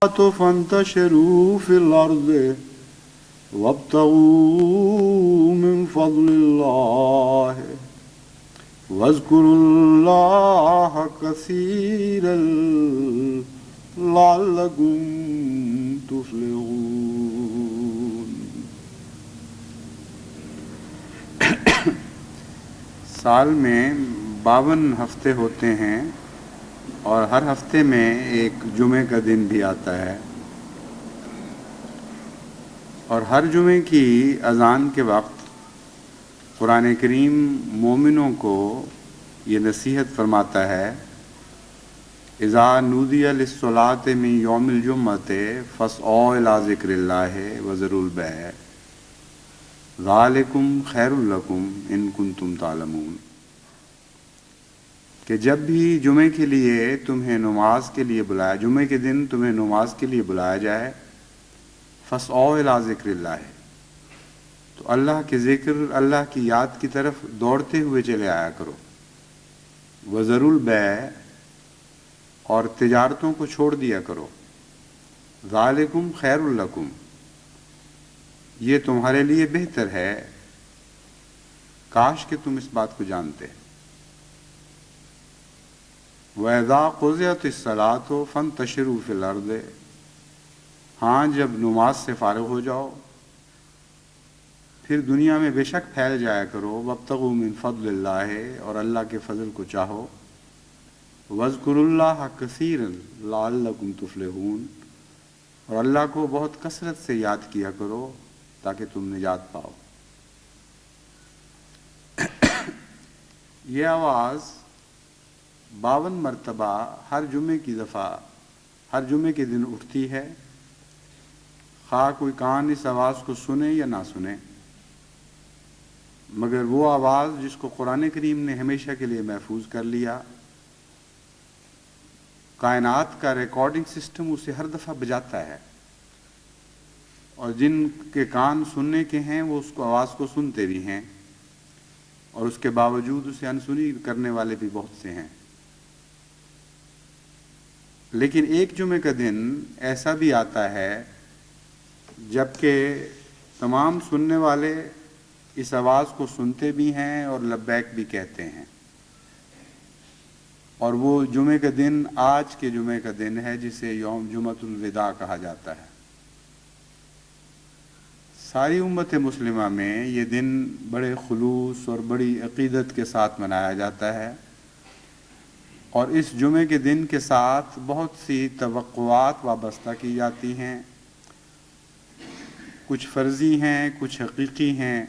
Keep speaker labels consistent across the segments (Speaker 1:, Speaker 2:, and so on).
Speaker 1: فانتشروا في الأرض وابتغوا من فضل الله واذكروا الله كثيرا لعلكم تفلحون۔ سال میں 52 ہفتے ہوتے ہیں اور ہر ہفتے میں ایک جمعے کا دن بھی آتا ہے، اور ہر جمعے کی اذان کے وقت قرآن کریم مومنوں کو یہ نصیحت فرماتا ہے، اذا نودی للصلاۃ من یوم الجمعۃ فاسعوا الی ذکر اللہ وذروا البیع ذالکم خیر لکم ان کنتم تعلمون، کہ جب بھی جمعے کے لیے تمہیں نماز کے لیے بلایا، جمعے کے دن تمہیں نماز کے لیے بلایا جائے، فاسعوا الی ذکر اللہ، تو اللہ کے ذکر، اللہ کی یاد کی طرف دوڑتے ہوئے چلے آیا کرو، وذروا البیع، اور تجارتوں کو چھوڑ دیا کرو، ذالکم خیر لکم، یہ تمہارے لیے بہتر ہے، کاش کہ تم اس بات کو جانتے۔ وَإِذَا قُضِيَتِ الصَّلَاةُ فَانتَشِرُوا فِي الْأَرْضِ، ہاں جب نماز سے فارغ ہو جاؤ پھر دنیا میں بے شک پھیل جایا کرو، وَابْتَغُوا مِن فَضْلِ اللَّهِ، اور اللہ کے فضل کو چاہو، وَاذْكُرُوا اللَّهَ كَثِيرًا لَعَلَّكُمْ تُفْلِحُونَ، اور اللہ کو بہت کثرت سے یاد کیا کرو تاکہ تم نجات پاؤ۔ یہ آواز 52 مرتبہ ہر جمعے کے دن اٹھتی ہے، خواہ کوئی کان اس آواز کو سنے یا نہ سنے، مگر وہ آواز جس کو قرآن کریم نے ہمیشہ کے لیے محفوظ کر لیا، کائنات کا ریکارڈنگ سسٹم اسے ہر دفعہ بجاتا ہے، اور جن کے کان سننے کے ہیں وہ اس کو آواز کو سنتے بھی ہیں، اور اس کے باوجود اسے انسنی کرنے والے بھی بہت سے ہیں۔ لیکن ایک جمعے کا دن ایسا بھی آتا ہے جب کہ تمام سننے والے اس آواز کو سنتے بھی ہیں اور لبیک بھی کہتے ہیں، اور وہ جمعے کا دن آج کے جمعے کا دن ہے جسے یوم جمعۃ الوداع کہا جاتا ہے۔ ساری امت مسلمہ میں یہ دن بڑے خلوص اور بڑی عقیدت کے ساتھ منایا جاتا ہے، اور اس جمعے کے دن کے ساتھ بہت سی توقعات وابستہ کی جاتی ہیں، کچھ فرضی ہیں، کچھ حقیقی ہیں،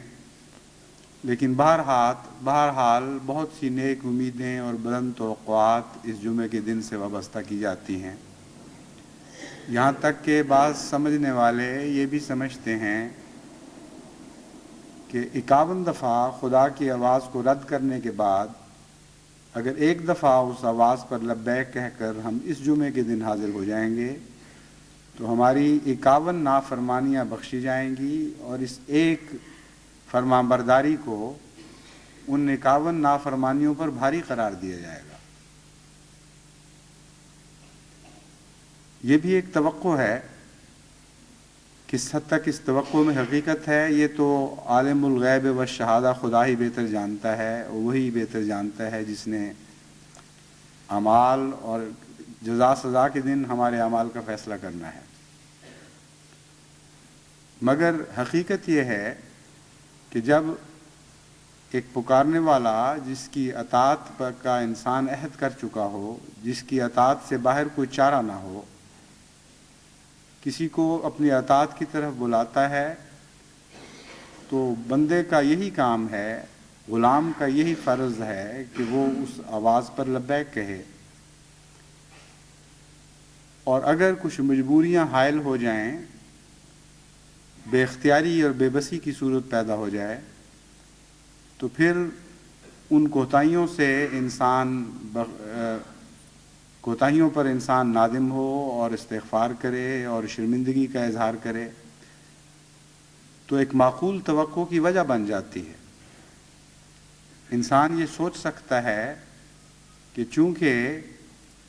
Speaker 1: لیکن بہرحال بہت سی نیک امیدیں اور بلند توقعات اس جمعے کے دن سے وابستہ کی جاتی ہیں، یہاں تک کہ بعض سمجھنے والے یہ بھی سمجھتے ہیں کہ 51 دفعہ خدا کی آواز کو رد کرنے کے بعد اگر ایک دفعہ اس آواز پر لبیک کہہ کر ہم اس جمعے کے دن حاضر ہو جائیں گے تو ہماری 51 نافرمانیاں بخشی جائیں گی، اور اس ایک فرمان برداری کو ان 51 نافرمانیوں پر بھاری قرار دیا جائے گا۔ یہ بھی ایک توقع ہے، کس حد تک اس توقع میں حقیقت ہے یہ تو عالم الغیب والشہادہ خدا ہی بہتر جانتا ہے، وہی بہتر جانتا ہے جس نے اعمال اور جزا سزا کے دن ہمارے اعمال کا فیصلہ کرنا ہے۔ مگر حقیقت یہ ہے کہ جب ایک پکارنے والا جس کی اطاعت کا انسان عہد کر چکا ہو، جس کی اطاعت سے باہر کوئی چارہ نہ ہو، کسی کو اپنی اطاعت کی طرف بلاتا ہے تو بندے کا یہی کام ہے، غلام کا یہی فرض ہے کہ وہ اس آواز پر لبیک کہے، اور اگر کچھ مجبوریاں حائل ہو جائیں، بے اختیاری اور بے بسی کی صورت پیدا ہو جائے، تو پھر ان کوتاہیوں پر انسان نادم ہو اور استغفار کرے اور شرمندگی کا اظہار کرے، تو ایک معقول توقع کی وجہ بن جاتی ہے۔ انسان یہ سوچ سکتا ہے کہ چونکہ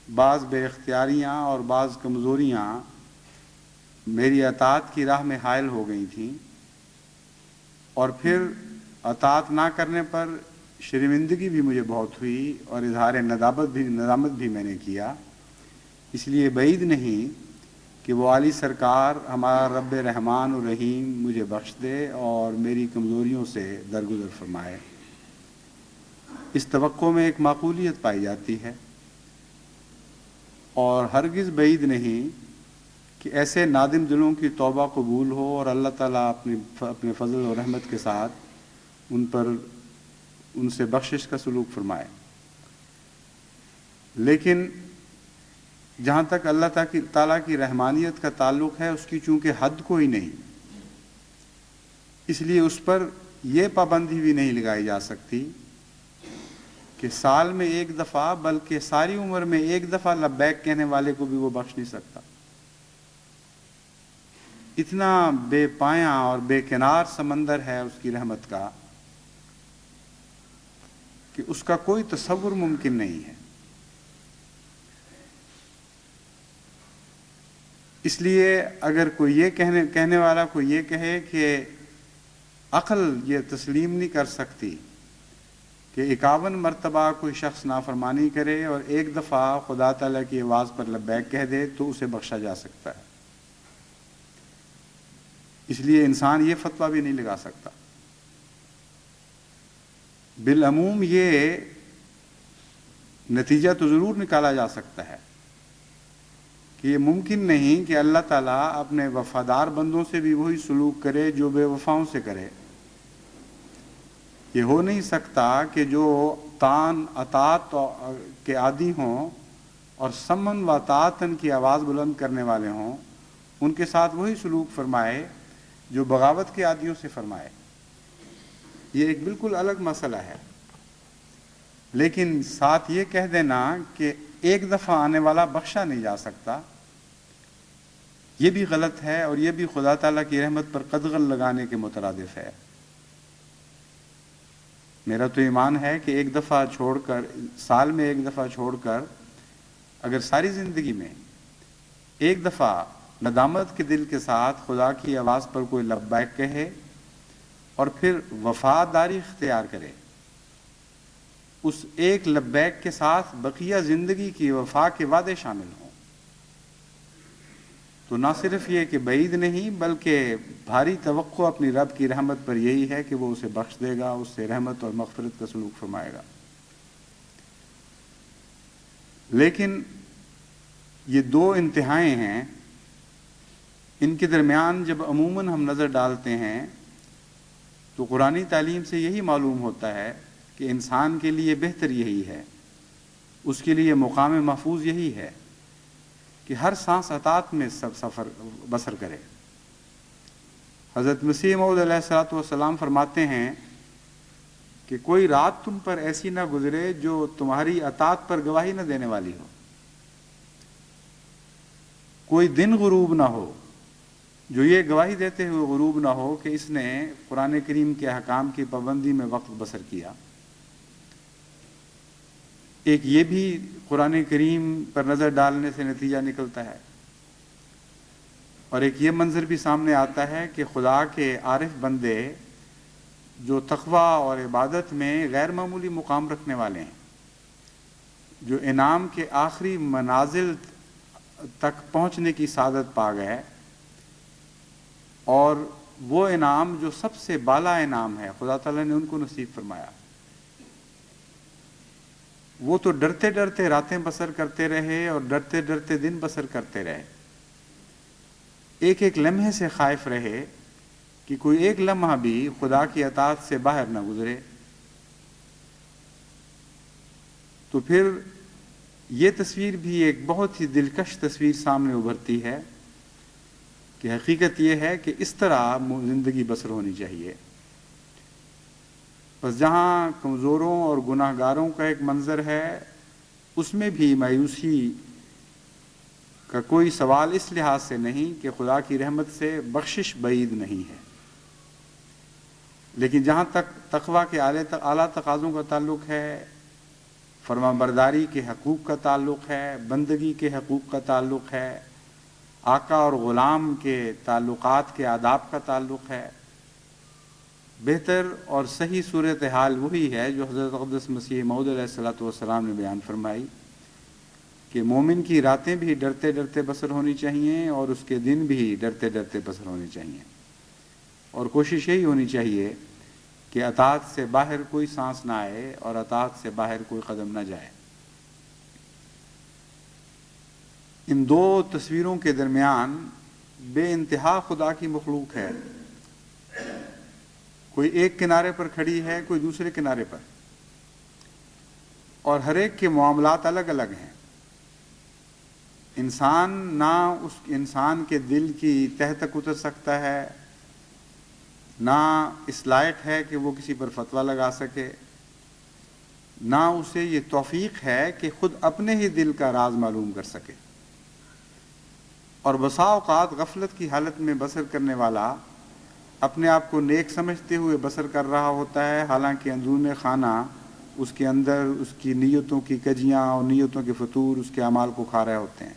Speaker 1: بعض بے اختیاریاں اور بعض کمزوریاں میری اطاعت کی راہ میں حائل ہو گئی تھیں، اور پھر اطاعت نہ کرنے پر شرمندگی بھی مجھے بہت ہوئی اور اظہار ندامت بھی میں نے کیا. اس لیے بعید نہیں کہ وہ عالی سرکار ہمارا رب رحمان الرحیم مجھے بخش دے اور میری کمزوریوں سے درگزر فرمائے. اس توقع میں ایک معقولیت پائی جاتی ہے، اور ہرگز بعید نہیں کہ ایسے نادم دلوں کی توبہ قبول ہو اور اللہ تعالیٰ اپنے فضل و رحمت کے ساتھ ان سے بخشش کا سلوک فرمائے. لیکن جہاں تک اللہ تعالیٰ کی رحمانیت کا تعلق ہے، اس کی چونکہ حد کوئی نہیں، اس لیے اس پر یہ پابندی بھی نہیں لگائی جا سکتی کہ سال میں ایک دفعہ بلکہ ساری عمر میں ایک دفعہ لبیک کہنے والے کو بھی وہ بخش نہیں سکتا. اتنا بے پایاں اور بے کنار سمندر ہے اس کی رحمت کا کہ اس کا کوئی تصور ممکن نہیں ہے. اس لیے اگر کوئی یہ کہنے والا کوئی یہ کہے کہ عقل یہ تسلیم نہیں کر سکتی کہ 51 مرتبہ کوئی شخص نافرمانی کرے اور ایک دفعہ خدا تعالیٰ کی آواز پر لبیک کہہ دے تو اسے بخشا جا سکتا ہے، اس لیے انسان یہ فتویٰ بھی نہیں لگا سکتا. بالعموم یہ نتیجہ تو ضرور نکالا جا سکتا ہے کہ یہ ممکن نہیں کہ اللہ تعالیٰ اپنے وفادار بندوں سے بھی وہی سلوک کرے جو بے وفاؤں سے کرے. یہ ہو نہیں سکتا کہ جو اطاعت کے عادی ہوں اور سمن و طاعتن کی آواز بلند کرنے والے ہوں، ان کے ساتھ وہی سلوک فرمائے جو بغاوت کے عادیوں سے فرمائے. یہ ایک بالکل الگ مسئلہ ہے. لیکن ساتھ یہ کہہ دینا کہ ایک دفعہ آنے والا بخشا نہیں جا سکتا، یہ بھی غلط ہے، اور یہ بھی خدا تعالیٰ کی رحمت پر قدغن لگانے کے مترادف ہے. میرا تو ایمان ہے کہ ایک دفعہ چھوڑ کر، سال میں ایک دفعہ چھوڑ کر، اگر ساری زندگی میں ایک دفعہ ندامت کے دل کے ساتھ خدا کی آواز پر کوئی لبیک کہے اور پھر وفاداری اختیار کرے، اس ایک لبیک کے ساتھ بقیہ زندگی کی وفا کے وعدے شامل ہوں، تو نہ صرف یہ کہ بعید نہیں بلکہ بھاری توقع اپنی رب کی رحمت پر یہی ہے کہ وہ اسے بخش دے گا، اس سے رحمت اور مغفرت کا سلوک فرمائے گا. لیکن یہ دو انتہائیں ہیں، ان کے درمیان جب عموماً ہم نظر ڈالتے ہیں تو قرآنی تعلیم سے یہی معلوم ہوتا ہے کہ انسان کے لیے بہتر یہی ہے، اس کے لیے مقام محفوظ یہی ہے کہ ہر سانس اطاعت میں سفر بسر کرے. حضرت مسیح موعود علیہ الصلوۃ والسلام فرماتے ہیں کہ کوئی رات تم پر ایسی نہ گزرے جو تمہاری اطاعت پر گواہی نہ دینے والی ہو، کوئی دن غروب نہ ہو جو یہ گواہی دیتے ہوئے غروب نہ ہو کہ اس نے قرآن کریم کے احکام کی پابندی میں وقت بسر کیا. ایک یہ بھی قرآن کریم پر نظر ڈالنے سے نتیجہ نکلتا ہے، اور ایک یہ منظر بھی سامنے آتا ہے کہ خدا کے عارف بندے جو تقوی اور عبادت میں غیر معمولی مقام رکھنے والے ہیں، جو انعام کے آخری منازل تک پہنچنے کی سعادت پا گئے، اور وہ انعام جو سب سے بالا انعام ہے خدا تعالیٰ نے ان کو نصیب فرمایا، وہ تو ڈرتے ڈرتے راتیں بسر کرتے رہے اور ڈرتے ڈرتے دن بسر کرتے رہے، ایک ایک لمحے سے خائف رہے کہ کوئی ایک لمحہ بھی خدا کی اطاعت سے باہر نہ گزرے. تو پھر یہ تصویر بھی ایک بہت ہی دلکش تصویر سامنے ابھرتی ہے کہ حقیقت یہ ہے کہ اس طرح زندگی بسر ہونی چاہیے. بس جہاں کمزوروں اور گناہ گاروں کا ایک منظر ہے، اس میں بھی مایوسی کا کوئی سوال اس لحاظ سے نہیں کہ خدا کی رحمت سے بخشش بعید نہیں ہے. لیکن جہاں تک تقویٰ کے اعلیٰ تقاضوں کا تعلق ہے، فرما برداری کے حقوق کا تعلق ہے، بندگی کے حقوق کا تعلق ہے، آقا اور غلام کے تعلقات کے آداب کا تعلق ہے، بہتر اور صحیح صورتحال وہی ہے جو حضرت اقدس مسیح موعود علیہ الصلوۃ والسلام نے بیان فرمائی کہ مومن کی راتیں بھی ڈرتے ڈرتے بسر ہونی چاہیے اور اس کے دن بھی ڈرتے ڈرتے بسر ہونے چاہیے، اور کوشش یہی ہونی چاہیے کہ اطاعت سے باہر کوئی سانس نہ آئے اور اطاعت سے باہر کوئی قدم نہ جائے۔ ان دو تصویروں کے درمیان بے انتہا خدا کی مخلوق ہے، کوئی ایک کنارے پر کھڑی ہے، کوئی دوسرے کنارے پر، اور ہر ایک کے معاملات الگ الگ ہیں۔ انسان نہ اس انسان کے دل کی تہ تک اتر سکتا ہے، نہ اس لائق ہے کہ وہ کسی پر فتویٰ لگا سکے، نہ اسے یہ توفیق ہے کہ خود اپنے ہی دل کا راز معلوم کر سکے، اور بسا اوقات غفلت کی حالت میں بسر کرنے والا اپنے آپ کو نیک سمجھتے ہوئے بسر کر رہا ہوتا ہے، حالانکہ اندرون خانہ اس کے اندر اس کی نیتوں کی کجیاں اور نیتوں کے فطور اس کے اعمال کو کھا رہے ہوتے ہیں۔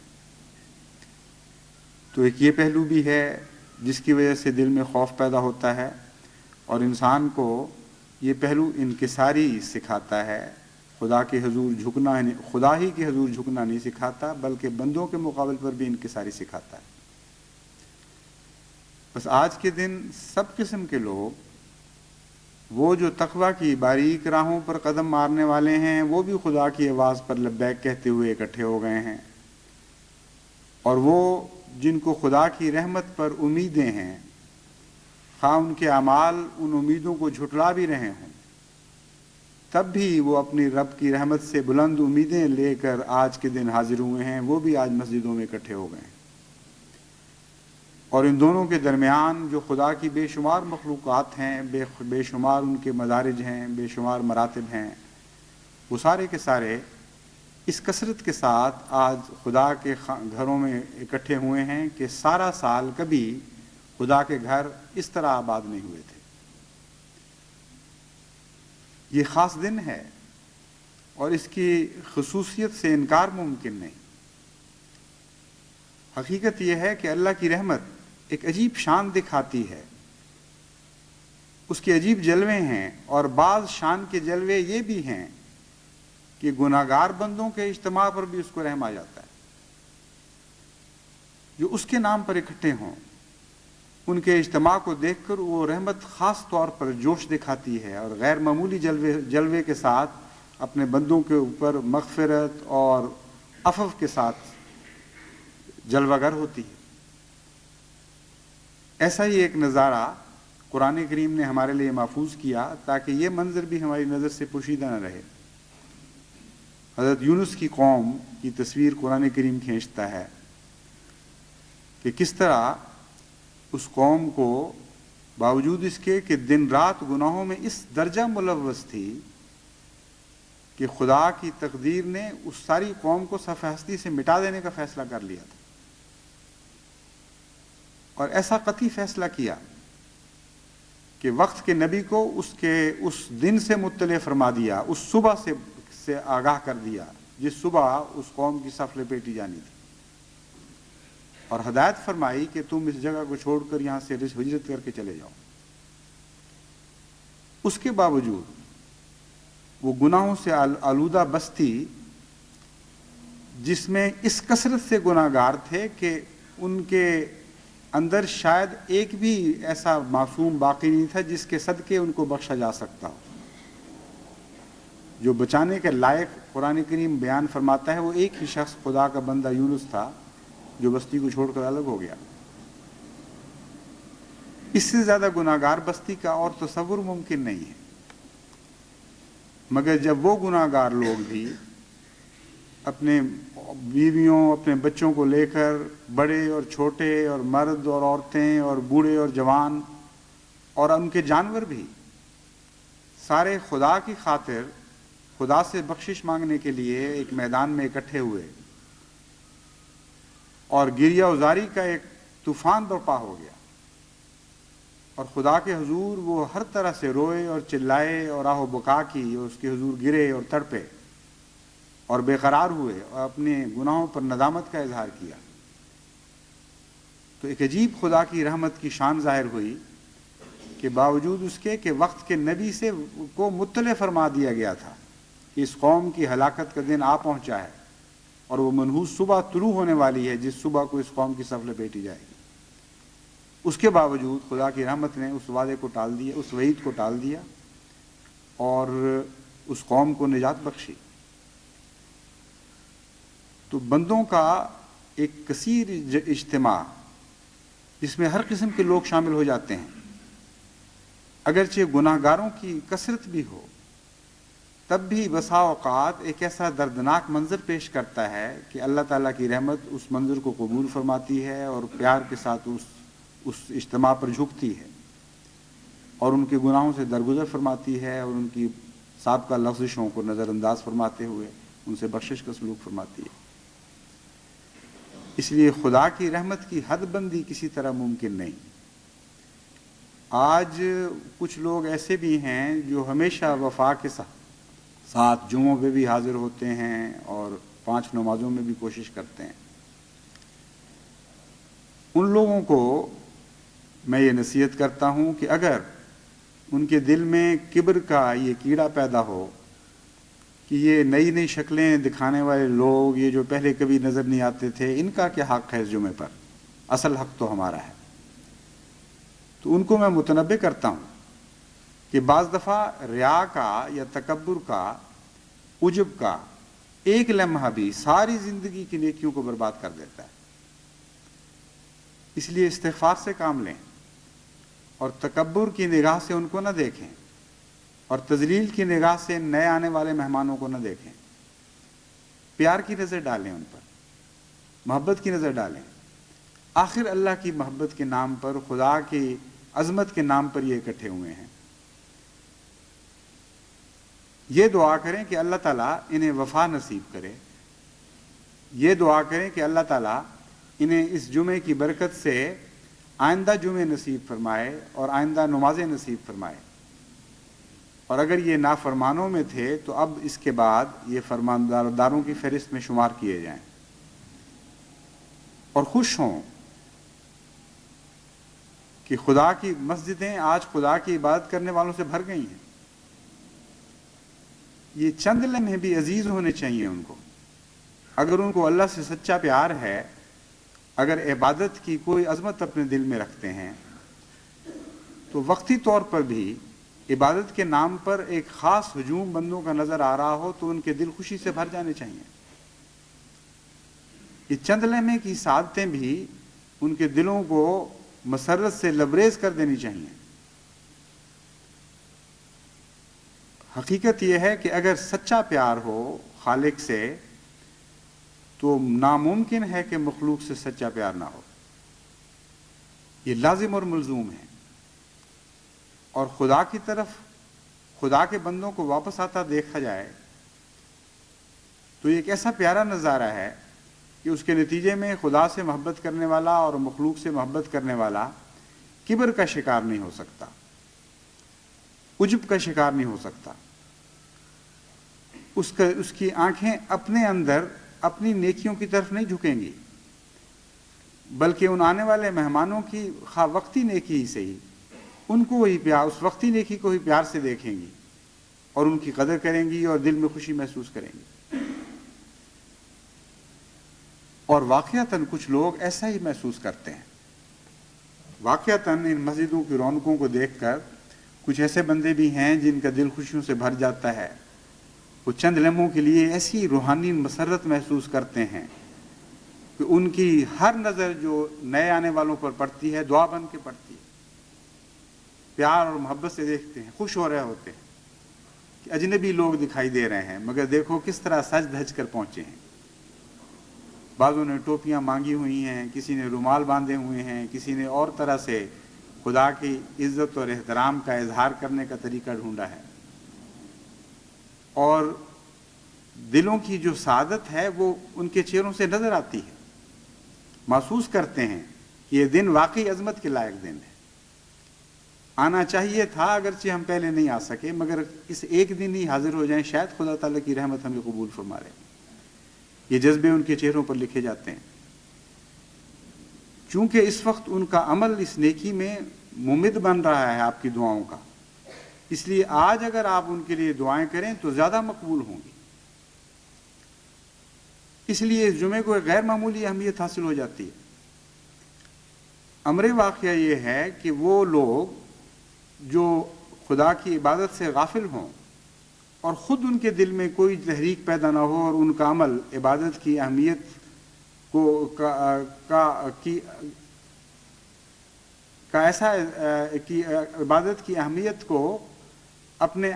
Speaker 1: تو ایک یہ پہلو بھی ہے جس کی وجہ سے دل میں خوف پیدا ہوتا ہے، اور انسان کو یہ پہلو انکساری سکھاتا ہے، خدا کے حضور جھکنا، خدا ہی کے حضور جھکنا نہیں سکھاتا بلکہ بندوں کے مقابل پر بھی انکساری سکھاتا ہے۔ بس آج کے دن سب قسم کے لوگ، وہ جو تقویٰ کی باریک راہوں پر قدم مارنے والے ہیں، وہ بھی خدا کی آواز پر لبیک کہتے ہوئے اکٹھے ہو گئے ہیں، اور وہ جن کو خدا کی رحمت پر امیدیں ہیں، خواہ ان کے اعمال ان امیدوں کو جھٹلا بھی رہے ہوں، تب بھی وہ اپنی رب کی رحمت سے بلند امیدیں لے کر آج کے دن حاضر ہوئے ہیں، وہ بھی آج مسجدوں میں اکٹھے ہو گئے ہیں۔ اور ان دونوں کے درمیان جو خدا کی بے شمار مخلوقات ہیں، بے شمار ان کے مدارج ہیں، بے شمار مراتب ہیں، وہ سارے کے سارے اس کثرت کے ساتھ آج خدا کے گھروں میں اکٹھے ہوئے ہیں کہ سارا سال کبھی خدا کے گھر اس طرح آباد نہیں ہوئے تھے۔ یہ خاص دن ہے اور اس کی خصوصیت سے انکار ممکن نہیں۔ حقیقت یہ ہے کہ اللہ کی رحمت ایک عجیب شان دکھاتی ہے، اس کے عجیب جلوے ہیں، اور بعض شان کے جلوے یہ بھی ہیں کہ گناہگار بندوں کے اجتماع پر بھی اس کو رحم آ جاتا ہے، جو اس کے نام پر اکٹھے ہوں، ان کے اجتماع کو دیکھ کر وہ رحمت خاص طور پر جوش دکھاتی ہے اور غیر معمولی جلوے کے ساتھ اپنے بندوں کے اوپر مغفرت اور عفو کے ساتھ جلوہ گر ہوتی ہے۔ ایسا ہی ایک نظارہ قرآن کریم نے ہمارے لیے محفوظ کیا تاکہ یہ منظر بھی ہماری نظر سے پوشیدہ نہ رہے۔ حضرت یونس کی قوم کی تصویر قرآن کریم کھینچتا ہے کہ کس طرح اس قوم کو باوجود اس کے کہ دن رات گناہوں میں اس درجہ ملوث تھی کہ خدا کی تقدیر نے اس ساری قوم کو صفحہ ہستی سے مٹا دینے کا فیصلہ کر لیا تھا، اور ایسا قطعی فیصلہ کیا کہ وقت کے نبی کو اس دن سے مطلع فرما دیا، اس صبح سے آگاہ کر دیا جس صبح اس قوم کی صف لپیٹی جانی تھی، اور ہدایت فرمائی کہ تم اس جگہ کو چھوڑ کر یہاں سے ہجرت کر کے چلے جاؤ۔ اس کے باوجود وہ گناہوں سے آلودہ بستی، جس میں اس کثرت سے گناہ گار تھے کہ ان کے اندر شاید ایک بھی ایسا معصوم باقی نہیں تھا جس کے صدقے ان کو بخشا جا سکتا ہو۔ جو بچانے کے لائق قرآن کریم بیان فرماتا ہے وہ ایک ہی شخص خدا کا بندہ یونس تھا جو بستی کو چھوڑ کر الگ ہو گیا۔ اس سے زیادہ گناہ گار بستی کا اور تصور ممکن نہیں ہے، مگر جب وہ گناہ گار لوگ بھی اپنے بیویوں، اپنے بچوں کو لے کر، بڑے اور چھوٹے اور مرد اور عورتیں اور بوڑھے اور جوان اور ان کے جانور بھی، سارے خدا کی خاطر خدا سے بخشش مانگنے کے لیے ایک میدان میں اکٹھے ہوئے، اور گریہ ازاری کا ایک طوفان برپا ہو گیا، اور خدا کے حضور وہ ہر طرح سے روئے اور چلائے اور آہ و بکا کی، اور اس کے حضور گرے اور تڑپے اور بے قرار ہوئے اور اپنے گناہوں پر ندامت کا اظہار کیا۔ تو ایک عجیب خدا کی رحمت کی شان ظاہر ہوئی کہ باوجود اس کے کہ وقت کے نبی سے کو مطلع فرما دیا گیا تھا کہ اس قوم کی ہلاکت کا دن آ پہنچا ہے اور وہ منحوس صبح طلوع ہونے والی ہے جس صبح کو اس قوم کی صف لپیٹی جائے گی، اس کے باوجود خدا کی رحمت نے اس وعدے کو ٹال دیا، اس وعید کو ٹال دیا اور اس قوم کو نجات بخشی۔ تو بندوں کا ایک کثیر اجتماع جس میں ہر قسم کے لوگ شامل ہو جاتے ہیں، اگرچہ گناہ گاروں کی کثرت بھی ہو، تب بھی بسا اوقات ایک ایسا دردناک منظر پیش کرتا ہے کہ اللہ تعالیٰ کی رحمت اس منظر کو قبول فرماتی ہے اور پیار کے ساتھ اس اجتماع پر جھکتی ہے اور ان کے گناہوں سے درگزر فرماتی ہے اور ان کی سابقہ لغزشوں کو نظر انداز فرماتے ہوئے ان سے بخشش کا سلوک فرماتی ہے۔ اس لیے خدا کی رحمت کی حد بندی کسی طرح ممکن نہیں۔ آج کچھ لوگ ایسے بھی ہیں جو ہمیشہ وفا کے ساتھ جمعوں پہ بھی حاضر ہوتے ہیں اور 5 نمازوں میں بھی کوشش کرتے ہیں۔ ان لوگوں کو میں یہ نصیحت کرتا ہوں کہ اگر ان کے دل میں کبر کا یہ کیڑا پیدا ہو کہ یہ نئی نئی شکلیں دکھانے والے لوگ، یہ جو پہلے کبھی نظر نہیں آتے تھے، ان کا کیا حق ہے اس جمعے پر، اصل حق تو ہمارا ہے، تو ان کو میں متنبہ کرتا ہوں کہ بعض دفعہ ریا کا یا تکبر کا، عجب کا ایک لمحہ بھی ساری زندگی کی نیکیوں کو برباد کر دیتا ہے۔ اس لیے استغفار سے کام لیں اور تکبر کی نگاہ سے ان کو نہ دیکھیں اور تذلیل کی نگاہ سے نئے آنے والے مہمانوں کو نہ دیکھیں، پیار کی نظر ڈالیں، ان پر محبت کی نظر ڈالیں۔ آخر اللہ کی محبت کے نام پر، خدا کی عظمت کے نام پر یہ اکٹھے ہوئے ہیں۔ یہ دعا کریں کہ اللہ تعالیٰ انہیں وفا نصیب کرے، یہ دعا کریں کہ اللہ تعالیٰ انہیں اس جمعے کی برکت سے آئندہ جمعے نصیب فرمائے اور آئندہ نمازیں نصیب فرمائے، اور اگر یہ نافرمانوں میں تھے تو اب اس کے بعد یہ فرمانداروں کی فہرست میں شمار کیے جائیں، اور خوش ہوں کہ خدا کی مسجدیں آج خدا کی عبادت کرنے والوں سے بھر گئی ہیں۔ یہ چند لمحے بھی عزیز ہونے چاہیے ان کو۔ اگر ان کو اللہ سے سچا پیار ہے، اگر عبادت کی کوئی عظمت اپنے دل میں رکھتے ہیں، تو وقتی طور پر بھی عبادت کے نام پر ایک خاص ہجوم بندوں کا نظر آ رہا ہو تو ان کے دل خوشی سے بھر جانے چاہیے۔ یہ چند لمحے کی سعادتیں بھی ان کے دلوں کو مسرت سے لبریز کر دینی چاہیے۔ حقیقت یہ ہے کہ اگر سچا پیار ہو خالق سے تو ناممکن ہے کہ مخلوق سے سچا پیار نہ ہو، یہ لازم اور ملزوم ہے۔ اور خدا کی طرف خدا کے بندوں کو واپس آتا دیکھا جائے تو یہ ایک ایسا پیارا نظارہ ہے کہ اس کے نتیجے میں خدا سے محبت کرنے والا اور مخلوق سے محبت کرنے والا کبر کا شکار نہیں ہو سکتا، عجب کا شکار نہیں ہو سکتا۔ اس کی آنکھیں اپنے اندر اپنی نیکیوں کی طرف نہیں جھکیں گی، بلکہ ان آنے والے مہمانوں کی خواہ وقتی نیکی ہی صحیح، ان کو وہی پیار، اس وقتی نیکی کو ہی پیار سے دیکھیں گی اور ان کی قدر کریں گی اور دل میں خوشی محسوس کریں گی۔ اور واقعتاً کچھ لوگ ایسا ہی محسوس کرتے ہیں۔ واقعتاً ان مسجدوں کی رونقوں کو دیکھ کر کچھ ایسے بندے بھی ہیں جن کا دل خوشیوں سے بھر جاتا ہے، وہ چند لمحوں کے لیے ایسی روحانی مسرت محسوس کرتے ہیں کہ ان کی ہر نظر جو نئے آنے والوں پر پڑتی ہے دعا بن کے پڑتی ہے، پیار اور محبت سے دیکھتے ہیں، خوش ہو رہے ہوتے ہیں کہ اجنبی لوگ دکھائی دے رہے ہیں مگر دیکھو کس طرح سج دھج کر پہنچے ہیں۔ بعضوں نے ٹوپیاں مانگی ہوئی ہیں، کسی نے رومال باندھے ہوئے ہیں، کسی نے اور طرح سے خدا کی عزت اور احترام کا اظہار کرنے کا طریقہ ڈھونڈا ہے، اور دلوں کی جو سعادت ہے وہ ان کے چہروں سے نظر آتی ہے۔ محسوس کرتے ہیں کہ یہ دن واقعی عظمت کے لائق دن ہے، آنا چاہیے تھا اگرچہ ہم پہلے نہیں آ سکے، مگر اس ایک دن ہی حاضر ہو جائیں، شاید خدا تعالیٰ کی رحمت ہمیں قبول فرما لے۔ یہ جذبے ان کے چہروں پر لکھے جاتے ہیں۔ چونکہ اس وقت ان کا عمل اس نیکی میں ممد بن رہا ہے آپ کی دعاؤں کا، اس لیے آج اگر آپ ان کے لیے دعائیں کریں تو زیادہ مقبول ہوں گی۔ اس لیے اس جمعے کو ایک غیر معمولی اہمیت حاصل ہو جاتی ہے۔ امر واقعہ یہ ہے کہ وہ لوگ جو خدا کی عبادت سے غافل ہوں اور خود ان کے دل میں کوئی تحریک پیدا نہ ہو اور ان کا عمل عبادت کی اہمیت کو ایسا کہ عبادت کی اہمیت کو اپنے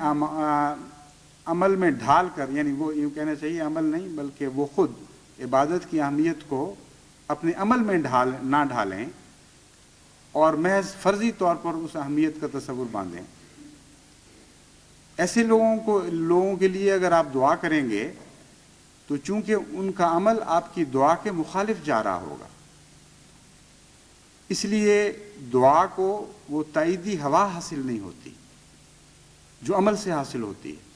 Speaker 1: عمل میں ڈھال کر، یعنی وہ یوں کہنا چاہیے عمل نہیں بلکہ وہ خود عبادت کی اہمیت کو اپنے عمل میں نہ ڈھالیں اور محض فرضی طور پر اس اہمیت کا تصور باندھیں، ایسے لوگوں کے لیے اگر آپ دعا کریں گے تو چونکہ ان کا عمل آپ کی دعا کے مخالف جا رہا ہوگا، اس لیے دعا کو وہ تائیدی ہوا حاصل نہیں ہوتی جو عمل سے حاصل ہوتی ہے۔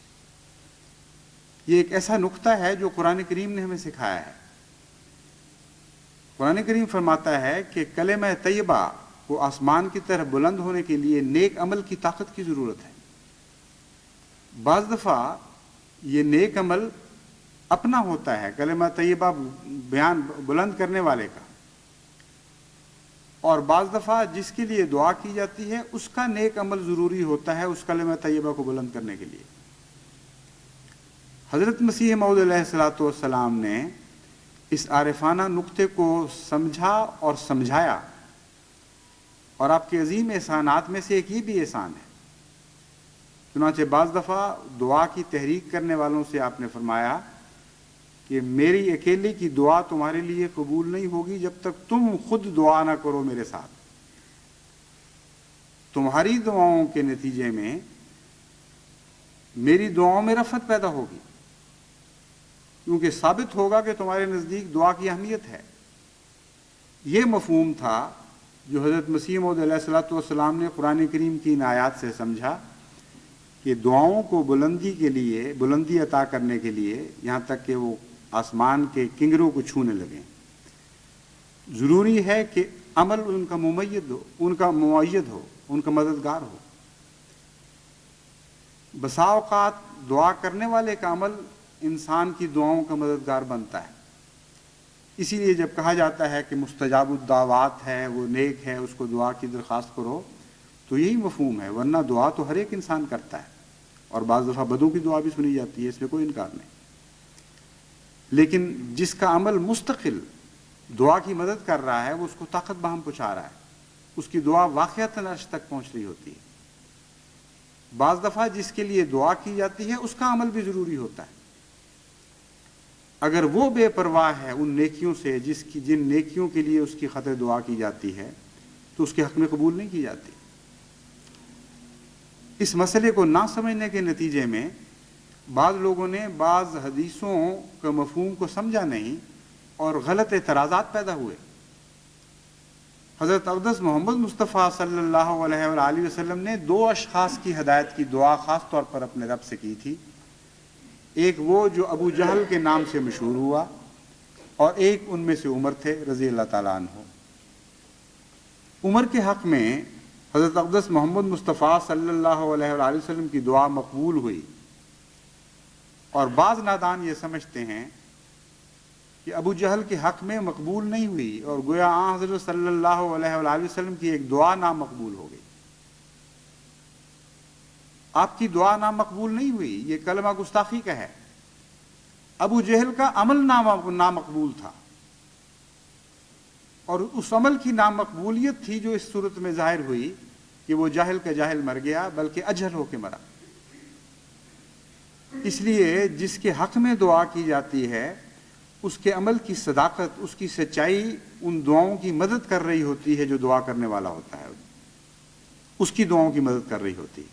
Speaker 1: یہ ایک ایسا نقطہ ہے جو قرآن کریم نے ہمیں سکھایا ہے۔ قرآن کریم فرماتا ہے کہ کلمہ طیبہ کو آسمان کی طرف بلند ہونے کے لیے نیک عمل کی طاقت کی ضرورت ہے۔ بعض دفعہ یہ نیک عمل اپنا ہوتا ہے، کلمہ طیبہ بیان بلند کرنے والے کا، اور بعض دفعہ جس کے لیے دعا کی جاتی ہے اس کا نیک عمل ضروری ہوتا ہے اس کلمہ طیبہ کو بلند کرنے کے لیے۔ حضرت مسیح موعود علیہ الصلوۃ والسلام نے اس عارفانہ نقطے کو سمجھا اور سمجھایا، اور آپ کے عظیم احسانات میں سے ایک یہ بھی احسان ہے۔ چنانچہ بعض دفعہ دعا کی تحریک کرنے والوں سے آپ نے فرمایا کہ میری اکیلے کی دعا تمہارے لیے قبول نہیں ہوگی جب تک تم خود دعا نہ کرو میرے ساتھ۔ تمہاری دعاؤں کے نتیجے میں میری دعاؤں میں رفعت پیدا ہوگی، کیونکہ ثابت ہوگا کہ تمہارے نزدیک دعا کی اہمیت ہے۔ یہ مفہوم تھا جو حضرت مسیح موعود علیہ الصلوۃ والسلام نے قرآن کریم کی ان آیات سے سمجھا کہ دعاؤں کو بلندی عطا کرنے کے لیے، یہاں تک کہ وہ آسمان کے کنگروں کو چھونے لگیں، ضروری ہے کہ عمل ان کا مؤید ہو، ان کا مددگار ہو۔ بسا اوقات دعا کرنے والے کا عمل انسان کی دعاؤں کا مددگار بنتا ہے۔ اسی لیے جب کہا جاتا ہے کہ مستجاب الدعوات ہے، وہ نیک ہے، اس کو دعا کی درخواست کرو، تو یہی مفہوم ہے، ورنہ دعا تو ہر ایک انسان کرتا ہے، اور بعض دفعہ بدوں کی دعا بھی سنی جاتی ہے، اس میں کوئی انکار نہیں۔ لیکن جس کا عمل مستقل دعا کی مدد کر رہا ہے وہ اس کو طاقت بہم پہنچا رہا ہے، اس کی دعا واقعتاً عرش تک پہنچ رہی ہوتی ہے۔ بعض دفعہ جس کے لیے دعا کی جاتی ہے اس کا عمل بھی ضروری ہوتا ہے۔ اگر وہ بے پرواہ ہے ان نیکیوں سے جن نیکیوں کے لیے اس کی خاطر دعا کی جاتی ہے تو اس کے حق میں قبول نہیں کی جاتی۔ اس مسئلے کو نہ سمجھنے کے نتیجے میں بعض لوگوں نے بعض حدیثوں کا مفہوم کو سمجھا نہیں اور غلط اعتراضات پیدا ہوئے۔ حضرت اقدس محمد مصطفیٰ صلی اللہ علیہ وآلہ وسلم نے 2 اشخاص کی ہدایت کی دعا خاص طور پر اپنے رب سے کی تھی، ایک وہ جو ابو جہل کے نام سے مشہور ہوا، اور ایک ان میں سے عمر تھے رضی اللہ تعالیٰ عنہ۔ عمر کے حق میں حضرت اقدس محمد مصطفیٰ صلی اللہ علیہ وآلہ وسلم کی دعا مقبول ہوئی، اور بعض نادان یہ سمجھتے ہیں کہ ابو جہل کے حق میں مقبول نہیں ہوئی، اور گویا حضرت صلی اللہ علیہ وآلہ وسلم کی ایک دعا نامقبول ہو گئی۔ آپ کی دعا نامقبول نہیں ہوئی، یہ کلمہ گستاخی کا ہے۔ ابو جہل کا عمل نامقبول تھا، اور اس عمل کی نامقبولیت تھی جو اس صورت میں ظاہر ہوئی کہ وہ جاہل کا جاہل مر گیا، بلکہ اجہل ہو کے مرا۔ اس لیے جس کے حق میں دعا کی جاتی ہے اس کے عمل کی صداقت، اس کی سچائی ان دعاؤں کی مدد کر رہی ہوتی ہے جو دعا کرنے والا ہوتا ہے، اس کی دعاؤں کی مدد کر رہی ہوتی ہے۔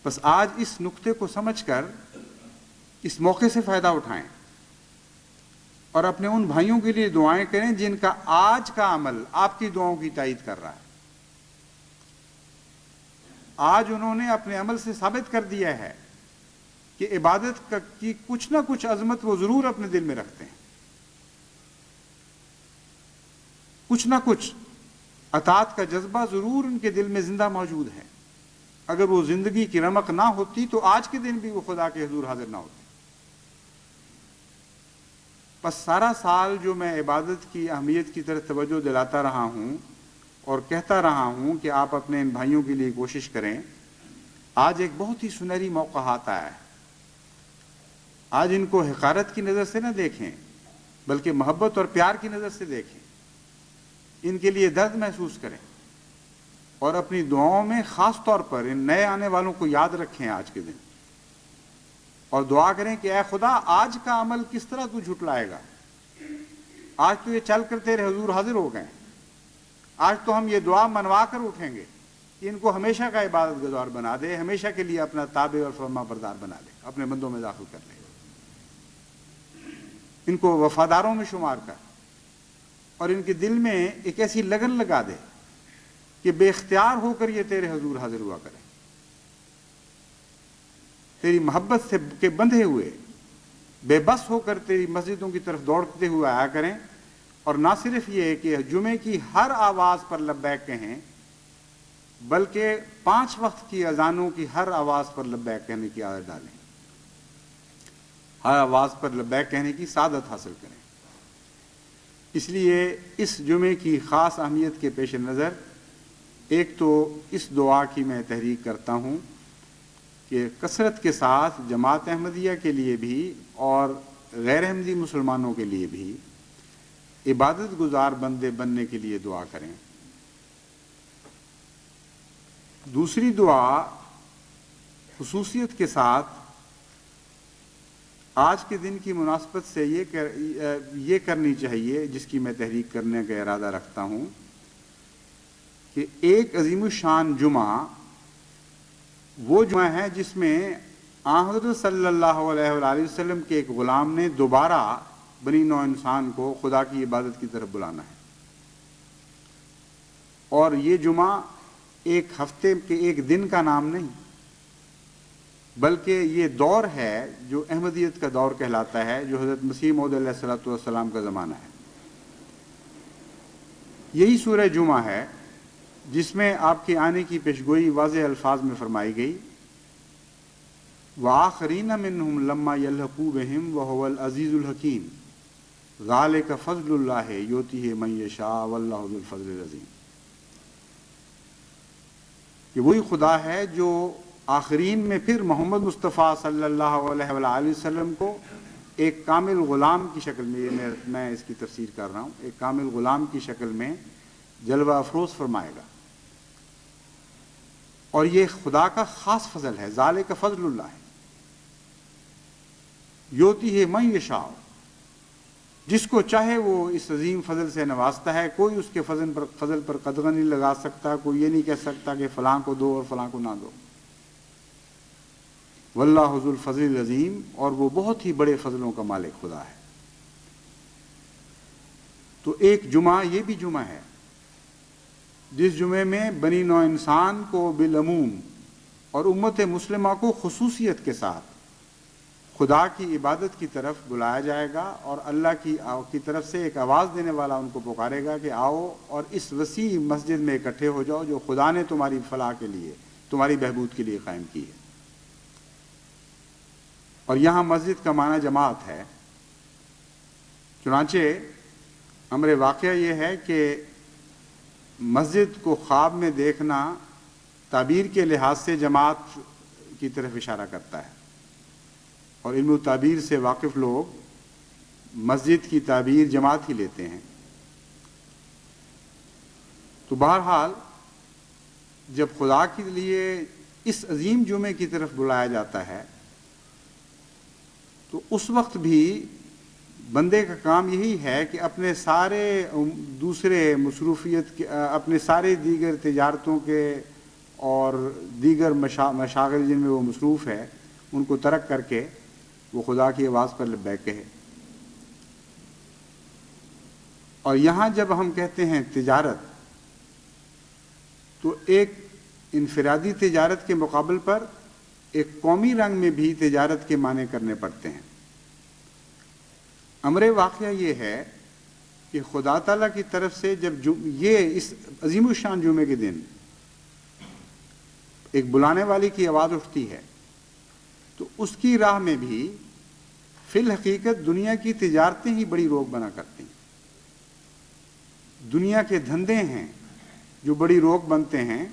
Speaker 1: بس آج اس نقطے کو سمجھ کر اس موقع سے فائدہ اٹھائیں اور اپنے ان بھائیوں کے لیے دعائیں کریں جن کا آج کا عمل آپ کی دعاؤں کی تائید کر رہا ہے۔ آج انہوں نے اپنے عمل سے ثابت کر دیا ہے کہ عبادت کی کچھ نہ کچھ عظمت وہ ضرور اپنے دل میں رکھتے ہیں۔ کچھ نہ کچھ اطاعت کا جذبہ ضرور ان کے دل میں زندہ موجود ہے. اگر وہ زندگی کی رمق نہ ہوتی تو آج کے دن بھی وہ خدا کے حضور حاضر نہ ہوتے. بس سارا سال جو میں عبادت کی اہمیت کی طرف توجہ دلاتا رہا ہوں اور کہتا رہا ہوں کہ آپ اپنے ان بھائیوں کے لیے کوشش کریں، آج ایک بہت ہی سنہری موقع آتا ہے. آج ان کو حقارت کی نظر سے نہ دیکھیں بلکہ محبت اور پیار کی نظر سے دیکھیں. ان کے لیے درد محسوس کریں اور اپنی دعاؤں میں خاص طور پر ان نئے آنے والوں کو یاد رکھیں آج کے دن، اور دعا کریں کہ اے خدا آج کا عمل کس طرح تو جھٹلائے گا. آج تو یہ چل کر تیرے حضور حاضر ہو گئے، آج تو ہم یہ دعا منوا کر اٹھیں گے کہ ان کو ہمیشہ کا عبادت گزار بنا دے، ہمیشہ کے لیے اپنا تابع اور فرما بردار بنا دے، اپنے بندوں میں داخل کر لے، ان کو وفاداروں میں شمار کر، اور ان کے دل میں ایک ایسی لگن لگا دے کہ بے اختیار ہو کر یہ تیرے حضور حاضر ہوا کریں، تیری محبت سے کے بندھے ہوئے بے بس ہو کر تیری مسجدوں کی طرف دوڑتے ہوئے آیا کریں. اور نہ صرف یہ کہ جمعے کی ہر آواز پر لبیک کہیں بلکہ 5 وقت کی اذانوں کی ہر آواز پر لبیک کہنے کی عادت ڈالیں، ہر آواز پر لبیک کہنے کی سعادت حاصل کریں. اس لیے اس جمعے کی خاص اہمیت کے پیش نظر ایک تو اس دعا کی میں تحریک کرتا ہوں کہ کثرت کے ساتھ جماعت احمدیہ کے لیے بھی اور غیر احمدی مسلمانوں کے لیے بھی عبادت گزار بندے بننے کے لیے دعا کریں. دوسری دعا خصوصیت کے ساتھ آج کے دن کی مناسبت سے یہ کرنی چاہیے، جس کی میں تحریک کرنے کا ارادہ رکھتا ہوں، کہ ایک عظیم الشان جمعہ وہ جمعہ ہے جس میں حضرت صلی اللہ علیہ وآلہ وسلم کے ایک غلام نے دوبارہ بنی نوع انسان کو خدا کی عبادت کی طرف بلانا ہے. اور یہ جمعہ ایک ہفتے کے ایک دن کا نام نہیں بلکہ یہ دور ہے جو احمدیت کا دور کہلاتا ہے، جو حضرت مسیح موعود علیہ الصلوۃ والسلام کا زمانہ ہے. یہی سورہ جمعہ ہے جس میں آپ کے آنے کی پیشگوئی واضح الفاظ میں فرمائی گئی، وَآخَرِينَ مِنْهُمْ لَمَّا يَلْحَقُوا بِهِمْ وَهُوَ الْعَزِيزُ الْحَكِيمُ ذَلِكَ فَضْلُ اللَّهِ يُؤْتِيهِ مَن يَشَاءُ وَاللَّهُ ذُو الْفَضْلِ الْعَظِيمِ. کہ وہی خدا ہے جو آخرین میں پھر محمد مصطفیٰ صلی اللہ علیہ وآلہ وسلم کو ایک کامل غلام کی شکل میں، میں اس کی تفسیر کر رہا ہوں، ایک کامل غلام کی شکل میں جلوہ افروز فرمائے گا. اور یہ خدا کا خاص فضل ہے، ذالک فضل اللہ، یؤتیہ من یشاء، جس کو چاہے وہ اس عظیم فضل سے نوازتا ہے. کوئی اس کے فضل پر قدغن نہیں لگا سکتا، کوئی یہ نہیں کہہ سکتا کہ فلاں کو دو اور فلاں کو نہ دو. واللہ ذو الفضل العظیم، اور وہ بہت ہی بڑے فضلوں کا مالک خدا ہے. تو ایک جمعہ یہ بھی جمعہ ہے جس جمعے میں بنی نوع انسان کو بالعموم اور امت مسلمہ کو خصوصیت کے ساتھ خدا کی عبادت کی طرف بلایا جائے گا، اور اللہ کی طرف سے ایک آواز دینے والا ان کو پکارے گا کہ آؤ اور اس وسیع مسجد میں اکٹھے ہو جاؤ جو خدا نے تمہاری فلاح کے لیے، تمہاری بہبود کے لیے قائم کی ہے. اور یہاں مسجد کا معنی جماعت ہے. چنانچہ امر واقعہ یہ ہے کہ مسجد کو خواب میں دیکھنا تعبیر کے لحاظ سے جماعت کی طرف اشارہ کرتا ہے، اور علم و تعبیر سے واقف لوگ مسجد کی تعبیر جماعت ہی لیتے ہیں. تو بہرحال جب خدا کے لیے اس عظیم جمعے کی طرف بلایا جاتا ہے تو اس وقت بھی بندے کا کام یہی ہے کہ اپنے سارے دوسرے مصروفیت کے، اپنے سارے دیگر تجارتوں کے اور دیگر مشاغل جن میں وہ مصروف ہے ان کو ترک کر کے وہ خدا کی آواز پر لبیک کہے. اور یہاں جب ہم کہتے ہیں تجارت تو ایک انفرادی تجارت کے مقابل پر ایک قومی رنگ میں بھی تجارت کے معنی کرنے پڑتے ہیں. امر واقعہ یہ ہے کہ خدا تعالیٰ کی طرف سے جب یہ اس عظیم الشان جمعے کے دن ایک بلانے والی کی آواز اٹھتی ہے تو اس کی راہ میں بھی فی الحقیقت دنیا کی تجارتیں ہی بڑی روک بنا کرتی ہیں، دنیا کے دھندے ہیں جو بڑی روک بنتے ہیں،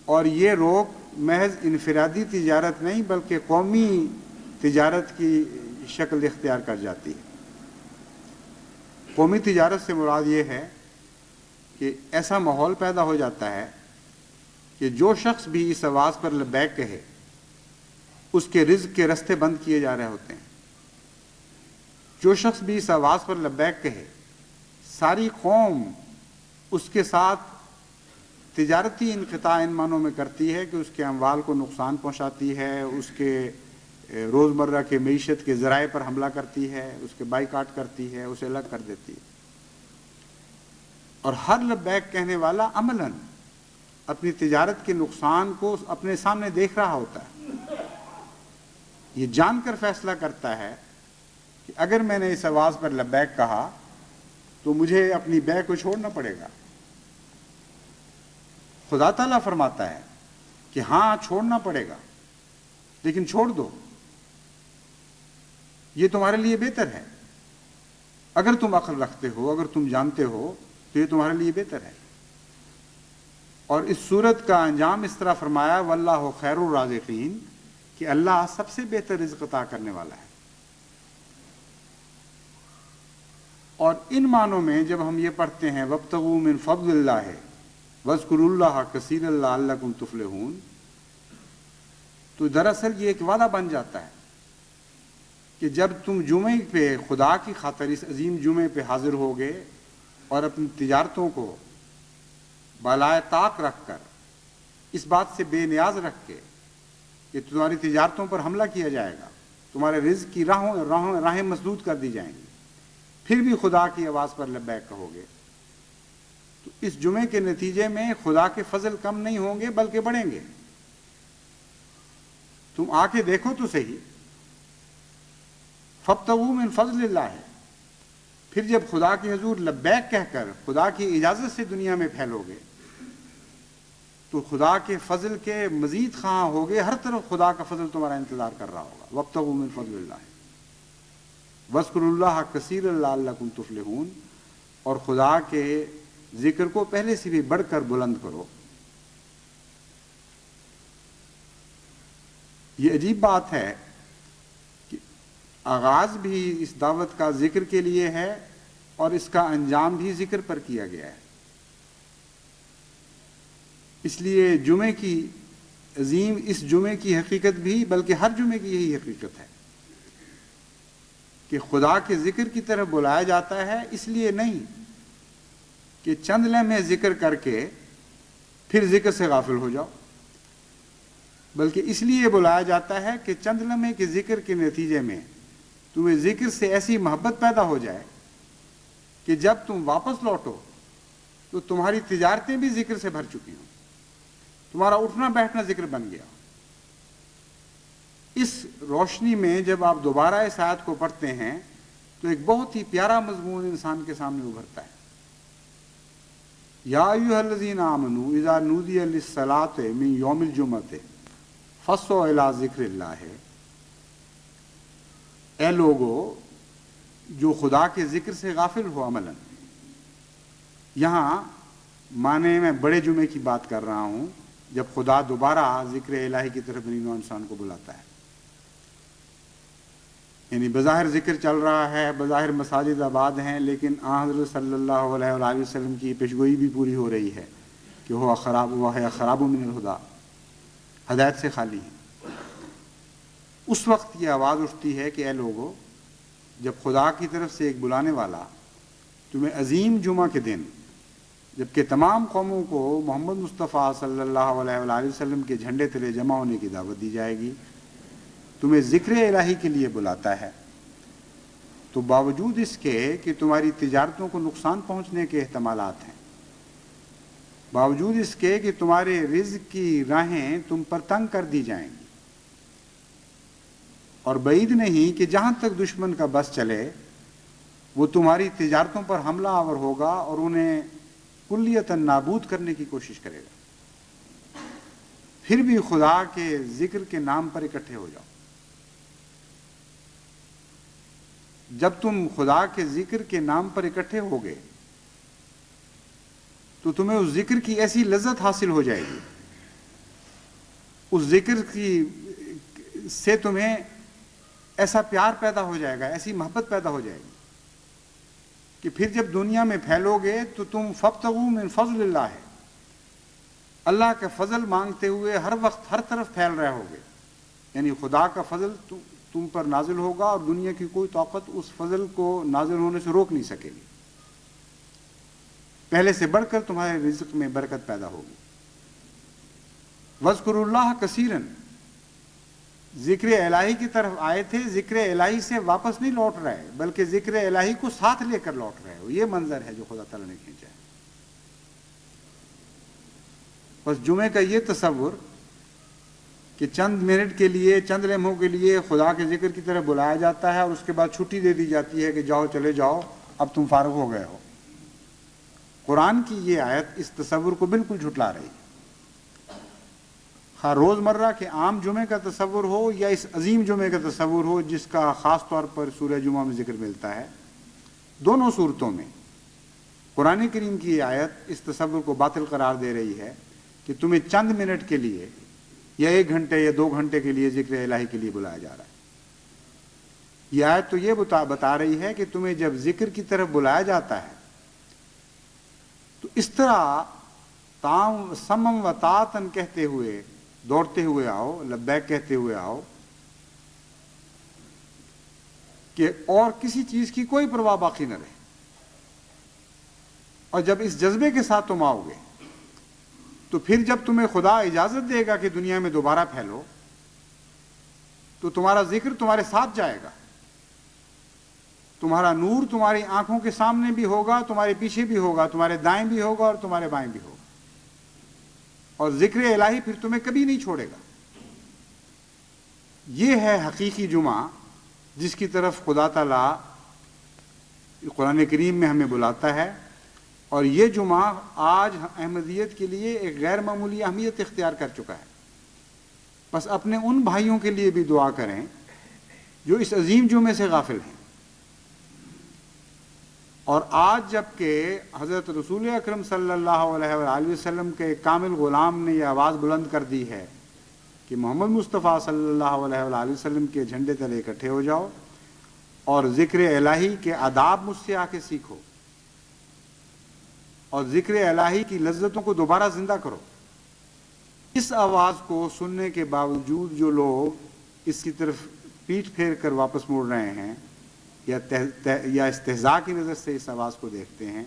Speaker 1: اور یہ روک محض انفرادی تجارت نہیں بلکہ قومی تجارت کی شکل اختیار کر جاتی ہے۔ قومی تجارت سے مراد یہ ہے کہ ایسا ماحول پیدا ہو جاتا ہے کہ جو شخص بھی اس آواز پر لبیک کہے اس کے رزق کے رستے بند کیے جا رہے ہوتے ہیں، جو شخص بھی اس آواز پر لبیک کہے ساری قوم اس کے ساتھ تجارتی انقطاع ان معنوں میں کرتی ہے کہ اس کے اموال کو نقصان پہنچاتی ہے، اس کے روزمرہ کے معیشت کے ذرائع پر حملہ کرتی ہے، اس کے بائیکاٹ کرتی ہے، اسے الگ کر دیتی ہے۔ اور ہر لبیک کہنے والا عملاً اپنی تجارت کے نقصان کو اپنے سامنے دیکھ رہا ہوتا ہے، یہ جان کر فیصلہ کرتا ہے کہ اگر میں نے اس آواز پر لبیک کہا تو مجھے اپنی بے کو چھوڑنا پڑے گا۔ خدا تعالیٰ فرماتا ہے کہ ہاں چھوڑنا پڑے گا، لیکن چھوڑ دو، یہ تمہارے لیے بہتر ہے۔ اگر تم عقل رکھتے ہو، اگر تم جانتے ہو تو یہ تمہارے لیے بہتر ہے۔ اور اس صورت کا انجام اس طرح فرمایا واللہ خیر الرازقین، کہ اللہ سب سے بہتر رزق عطا کرنے والا ہے۔ اور ان معنوں میں جب ہم یہ پڑھتے ہیں وابتغوا من فضل اللہ واذکروا اللہ کثیرا لعلکم تفلحون، تو دراصل یہ ایک وعدہ بن جاتا ہے کہ جب تم جمعے پہ خدا کی خاطر اس عظیم جمعے پہ حاضر ہوگے اور اپنی تجارتوں کو بالائے طاق رکھ کر اس بات سے بے نیاز رکھ کے کہ تمہاری تجارتوں پر حملہ کیا جائے گا، تمہارے رزق کی راہیں مسدود کر دی جائیں گی، پھر بھی خدا کی آواز پر لبیک کہو گے، تو اس جمعے کے نتیجے میں خدا کے فضل کم نہیں ہوں گے بلکہ بڑھیں گے۔ تم آ کے دیکھو تو صحیح، فابتغوا من فضل اللہ ہے، پھر جب خدا کے حضور لبیک کہہ کر خدا کی اجازت سے دنیا میں پھیلو گے تو خدا کے فضل کے مزید خواہاں ہوگے، ہر طرف خدا کا فضل تمہارا انتظار کر رہا ہوگا۔ وابتغوا من فضل اللہ واذکروا اللہ کثیرا لعلکم تفلحون، اور خدا کے ذکر کو پہلے سے بھی بڑھ کر بلند کرو۔ یہ عجیب بات ہے کہ آغاز بھی اس دعوت کا ذکر کے لیے ہے اور اس کا انجام بھی ذکر پر کیا گیا ہے۔ اس لیے جمعے کی عظیم اس جمعے کی حقیقت بھی بلکہ ہر جمعے کی یہی حقیقت ہے کہ خدا کے ذکر کی طرف بلایا جاتا ہے، اس لیے نہیں کہ چند لمحے ذکر کر کے پھر ذکر سے غافل ہو جاؤ، بلکہ اس لیے بلایا جاتا ہے کہ چند لمحے کے ذکر کے نتیجے میں تمہیں ذکر سے ایسی محبت پیدا ہو جائے کہ جب تم واپس لوٹو تو تمہاری تجارتیں بھی ذکر سے بھر چکی ہوں، تمہارا اٹھنا بیٹھنا ذکر بن گیا۔ اس روشنی میں جب آپ دوبارہ اس آیت کو پڑھتے ہیں تو ایک بہت ہی پیارا مضمون انسان کے سامنے ابھرتا ہے۔ یا ایھا الذین آمنوا اذا نودی للصلاۃ من یوم الجمعۃ فاسعوا الی ذکر اللہ، اے لوگو جو خدا کے ذکر سے غافل ہو عملاً۔ یہاں معنی میں بڑے جمعے کی بات کر رہا ہوں جب خدا دوبارہ ذکر الہی کی طرف بنی نوع انسان کو بلاتا ہے، یعنی بظاہر ذکر چل رہا ہے، بظاہر مساجد آباد ہیں، لیکن حضرت صلی اللہ علیہ وآلہ وسلم کی پیشگوئی بھی پوری ہو رہی ہے کہ وہ خراب من الہدیٰ، ہدایت سے خالی ہیں۔ اس وقت یہ آواز اٹھتی ہے کہ اے لوگو، جب خدا کی طرف سے ایک بلانے والا تمہیں عظیم جمعہ کے دن جبکہ تمام قوموں کو محمد مصطفیٰ صلی اللہ علیہ وآلہ وسلم کے جھنڈے تلے جمع ہونے کی دعوت دی جائے گی، تمہیں ذکر الہی کے لیے بلاتا ہے، تو باوجود اس کے کہ تمہاری تجارتوں کو نقصان پہنچنے کے احتمالات ہیں، باوجود اس کے کہ تمہارے رزق کی راہیں تم پر تنگ کر دی جائیں گی، اور بعید نہیں کہ جہاں تک دشمن کا بس چلے وہ تمہاری تجارتوں پر حملہ آور ہوگا اور انہیں کلیتاً نابود کرنے کی کوشش کرے گا، پھر بھی خدا کے ذکر کے نام پر اکٹھے ہو جاؤ۔ جب تم خدا کے ذکر کے نام پر اکٹھے ہوگے تو تمہیں اس ذکر کی ایسی لذت حاصل ہو جائے گی، اس ذکر کی سے تمہیں ایسا پیار پیدا ہو جائے گا، ایسی محبت پیدا ہو جائے گی کہ پھر جب دنیا میں پھیلو گے تو تم فابتغوا من فضل اللہ ہے، اللہ کا فضل مانگتے ہوئے ہر وقت ہر طرف پھیل رہے ہوگے، یعنی خدا کا فضل تم پر نازل ہوگا اور دنیا کی کوئی طاقت اس فضل کو نازل ہونے سے روک نہیں سکے گی، پہلے سے بڑھ کر تمہارے رزق میں برکت پیدا ہوگی۔ وَاذْكُرُوا اللَّهَ كَثِيرًا، ذکر الہی کی طرف آئے تھے، ذکر الہی سے واپس نہیں لوٹ رہے بلکہ ذکر الہی کو ساتھ لے کر لوٹ رہے ہو، یہ منظر ہے جو خدا تعالیٰ نے کھینچا ہے۔ بس جمعے کا یہ تصور کہ چند منٹ کے لیے، چند لمحوں کے لیے خدا کے ذکر کی طرف بلایا جاتا ہے اور اس کے بعد چھٹی دے دی جاتی ہے کہ جاؤ چلے جاؤ اب تم فارغ ہو گئے ہو، قرآن کی یہ آیت اس تصور کو بالکل جھٹلا رہی ہے۔ خواہ روزمرہ کے عام جمعے کا تصور ہو یا اس عظیم جمعے کا تصور ہو جس کا خاص طور پر سورہ جمعہ میں ذکر ملتا ہے، دونوں صورتوں میں قرآن کریم کی یہ آیت اس تصور کو باطل قرار دے رہی ہے کہ تمہیں چند منٹ کے لیے یا 1 گھنٹے یا 2 گھنٹے کے لیے ذکر الہی کے لیے بلایا جا رہا ہے۔ یہ آیت تو یہ بتا رہی ہے کہ تمہیں جب ذکر کی طرف بلایا جاتا ہے تو اس طرح تام سمم و طاعتن کہتے ہوئے دوڑتے ہوئے آؤ، لبیک کہتے ہوئے آؤ کہ اور کسی چیز کی کوئی پرواہ باقی نہ رہے، اور جب اس جذبے کے ساتھ تم آؤ گے تو پھر جب تمہیں خدا اجازت دے گا کہ دنیا میں دوبارہ پھیلو تو تمہارا ذکر تمہارے ساتھ جائے گا، تمہارا نور تمہاری آنکھوں کے سامنے بھی ہوگا، تمہارے پیچھے بھی ہوگا، تمہارے دائیں بھی ہوگا اور تمہارے بائیں بھی ہوگا، اور ذکر الہی پھر تمہیں کبھی نہیں چھوڑے گا۔ یہ ہے حقیقی جمعہ جس کی طرف خدا تعالیٰ قرآن کریم میں ہمیں بلاتا ہے، اور یہ جمعہ آج احمدیت کے لیے ایک غیر معمولی اہمیت اختیار کر چکا ہے۔ بس اپنے ان بھائیوں کے لیے بھی دعا کریں جو اس عظیم جمعے سے غافل ہیں، اور آج جب کہ حضرت رسول اکرم صلی اللہ علیہ وآلہ وسلم کے ایک کامل غلام نے یہ آواز بلند کر دی ہے کہ محمد مصطفیٰ صلی اللہ علیہ وآلہ وسلم کے جھنڈے تلے اکٹھے ہو جاؤ اور ذکر الہی کے آداب مجھ سے آ کے سیکھو اور ذکر الہی کی لذتوں کو دوبارہ زندہ کرو، اس آواز کو سننے کے باوجود جو لوگ اس کی طرف پیٹھ پھیر کر واپس مڑ رہے ہیں یا استہزاء کی نظر سے اس آواز کو دیکھتے ہیں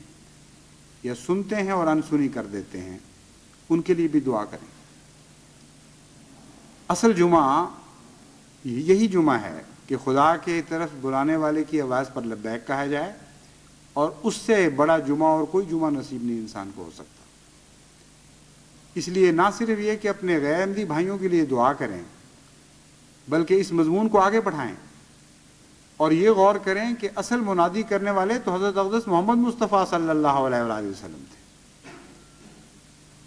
Speaker 1: یا سنتے ہیں اور انسنی کر دیتے ہیں، ان کے لیے بھی دعا کریں۔ اصل جمعہ یہی جمعہ ہے کہ خدا کے طرف بلانے والے کی آواز پر لبیک کہا جائے، اور اس سے بڑا جمعہ اور کوئی جمعہ نصیب نہیں انسان کو ہو سکتا۔ اس لیے نہ صرف یہ کہ اپنے غیر احمدی بھائیوں کے لیے دعا کریں بلکہ اس مضمون کو آگے بڑھائیں اور یہ غور کریں کہ اصل منادی کرنے والے تو حضرت اقدس محمد مصطفیٰ صلی اللہ علیہ وآلہ وسلم تھے۔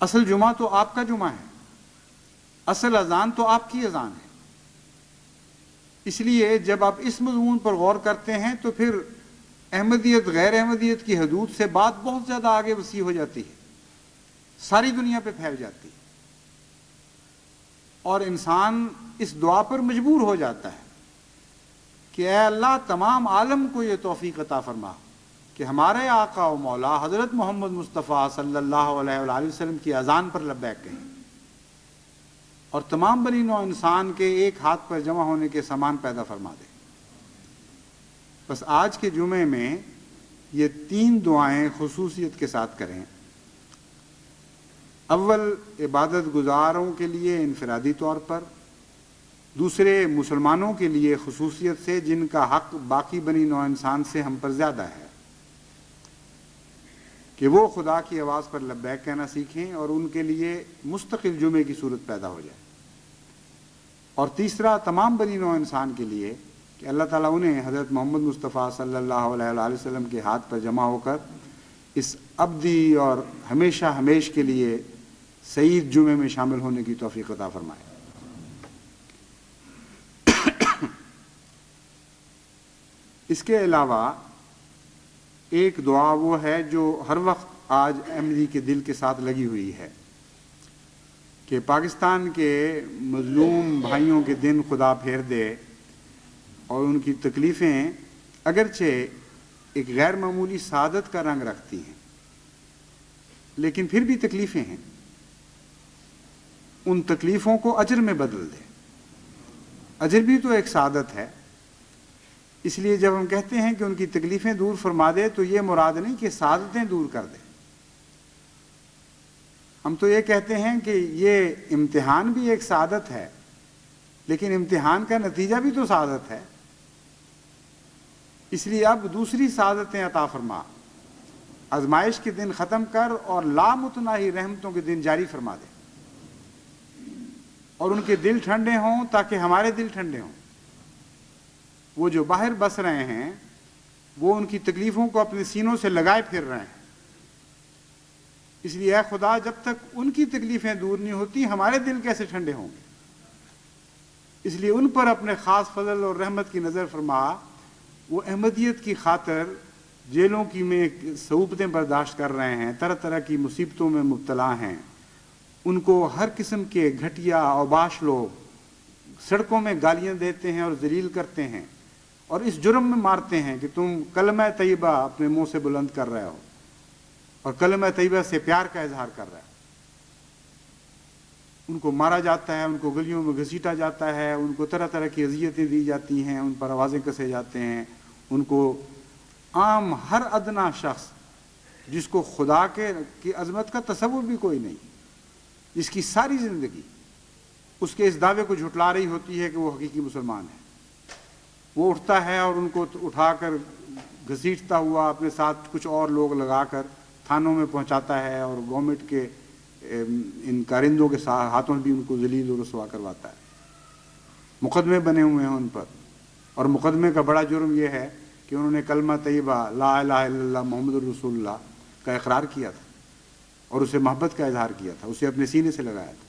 Speaker 1: اصل جمعہ تو آپ کا جمعہ ہے، اصل اذان تو آپ کی اذان ہے۔ اس لیے جب آپ اس مضمون پر غور کرتے ہیں تو پھر احمدیت غیر احمدیت کی حدود سے بات بہت زیادہ آگے وسیع ہو جاتی ہے، ساری دنیا پہ پھیل جاتی ہے، اور انسان اس دعا پر مجبور ہو جاتا ہے کہ اے اللہ تمام عالم کو یہ توفیق عطا فرما کہ ہمارے آقا و مولا حضرت محمد مصطفیٰ صلی اللہ علیہ وآلہ وسلم کی اذان پر لبیک کہیں، اور تمام بنی نوع انسان کے ایک ہاتھ پر جمع ہونے کے سامان پیدا فرما دے۔ بس آج کے جمعے میں یہ 3 دعائیں خصوصیت کے ساتھ کریں۔ اول عبادت گزاروں کے لیے انفرادی طور پر، دوسرے مسلمانوں کے لیے خصوصیت سے جن کا حق باقی بنی نوع انسان سے ہم پر زیادہ ہے کہ وہ خدا کی آواز پر لبیک کہنا سیکھیں اور ان کے لیے مستقل جمعے کی صورت پیدا ہو جائے، اور تیسرا تمام بنی نوع انسان کے لیے کہ اللہ تعالیٰ انہیں حضرت محمد مصطفیٰ صلی اللہ علیہ وآلہ وسلم کے ہاتھ پر جمع ہو کر اس ابدی اور ہمیشہ ہمیش کے لیے سعید جمعے میں شامل ہونے کی توفیق عطا فرمائے۔ اس کے علاوہ ایک دعا وہ ہے جو ہر وقت آج احمدی کے دل کے ساتھ لگی ہوئی ہے کہ پاکستان کے مظلوم بھائیوں کے دن خدا پھیر دے اور ان کی تکلیفیں اگرچہ ایک غیر معمولی سعادت کا رنگ رکھتی ہیں لیکن پھر بھی تکلیفیں ہیں، ان تکلیفوں کو اجر میں بدل دے۔ اجر بھی تو ایک سعادت ہے، اس لیے جب ہم کہتے ہیں کہ ان کی تکلیفیں دور فرما دے تو یہ مراد نہیں کہ سعادتیں دور کر دے، ہم تو یہ کہتے ہیں کہ یہ امتحان بھی ایک سعادت ہے لیکن امتحان کا نتیجہ بھی تو سعادت ہے، اس لیے اب دوسری سعادتیں عطا فرما، آزمائش کے دن ختم کر اور لامتناہی رحمتوں کے دن جاری فرما دے اور ان کے دل ٹھنڈے ہوں تاکہ ہمارے دل ٹھنڈے ہوں۔ وہ جو باہر بس رہے ہیں وہ ان کی تکلیفوں کو اپنے سینوں سے لگائے پھر رہے ہیں، اس لیے اے خدا جب تک ان کی تکلیفیں دور نہیں ہوتی ہمارے دل کیسے ٹھنڈے ہوں گے؟ اس لیے ان پر اپنے خاص فضل اور رحمت کی نظر فرما، وہ احمدیت کی خاطر جیلوں کی میں صعوبتیں برداشت کر رہے ہیں، طرح طرح کی مصیبتوں میں مبتلا ہیں، ان کو ہر قسم کے گھٹیا اوباش لوگ سڑکوں میں گالیاں دیتے ہیں اور ذلیل کرتے ہیں اور اس جرم میں مارتے ہیں کہ تم کلمہ طیبہ اپنے منہ سے بلند کر رہے ہو اور کلمہ طیبہ سے پیار کا اظہار کر رہے ہو۔ ان کو مارا جاتا ہے، ان کو گلیوں میں گھسیٹا جاتا ہے، ان کو طرح طرح کی اذیتیں دی جاتی ہیں، ان پر آوازیں کسے جاتے ہیں، ان کو عام ہر ادنا شخص جس کو خدا کی عظمت کا تصور بھی کوئی نہیں، جس کی ساری زندگی اس کے اس دعوے کو جھٹلا رہی ہوتی ہے کہ وہ حقیقی مسلمان ہے، وہ اٹھتا ہے اور ان کو اٹھا کر گھسیٹتا ہوا اپنے ساتھ کچھ اور لوگ لگا کر تھانوں میں پہنچاتا ہے اور گورنمنٹ کے ان کارندوں کے ہاتھوں بھی ان کو ذلیل و رسوا کرواتا ہے۔ مقدمے بنے ہوئے ہیں ان پر، اور مقدمے کا بڑا جرم یہ ہے کہ انہوں نے کلمہ طیبہ لا الہ الا اللہ محمد الرسول اللہ کا اقرار کیا تھا اور اسے محبت کا اظہار کیا تھا، اسے اپنے سینے سے لگایا تھا۔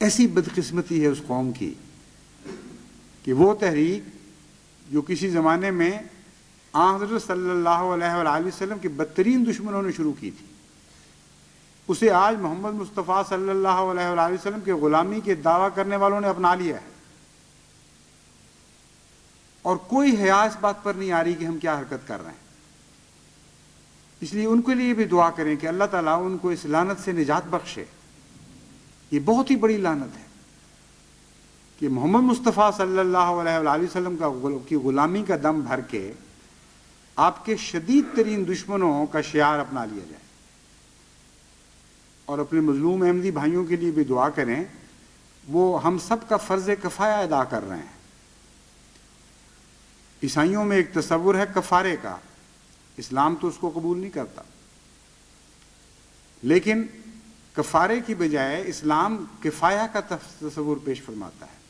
Speaker 1: ایسی بدقسمتی ہے اس قوم کی کہ وہ تحریک جو کسی زمانے میں آن حضرت صلی اللہ علیہ وآلہ وسلم کے بدترین دشمنوں نے شروع کی تھی، اسے آج محمد مصطفیٰ صلی اللہ علیہ وآلہ وسلم کے غلامی کے دعویٰ کرنے والوں نے اپنا لیا ہے، اور کوئی حیا اس بات پر نہیں آ رہی کہ ہم کیا حرکت کر رہے ہیں۔ اس لیے ان کے لیے بھی دعا کریں کہ اللہ تعالیٰ ان کو اس لعنت سے نجات بخشے۔ یہ بہت ہی بڑی لعنت ہے کہ محمد مصطفیٰ صلی اللہ علیہ وآلہ وسلم کی غلامی کا دم بھر کے آپ کے شدید ترین دشمنوں کا شعار اپنا لیا جائے۔ اور اپنے مظلوم احمدی بھائیوں کے لیے بھی دعا کریں، وہ ہم سب کا فرض کفایہ ادا کر رہے ہیں۔ عیسائیوں میں ایک تصور ہے کفارے کا، اسلام تو اس کو قبول نہیں کرتا، لیکن کفارے کی بجائے اسلام کفایہ کا تصور پیش فرماتا ہے۔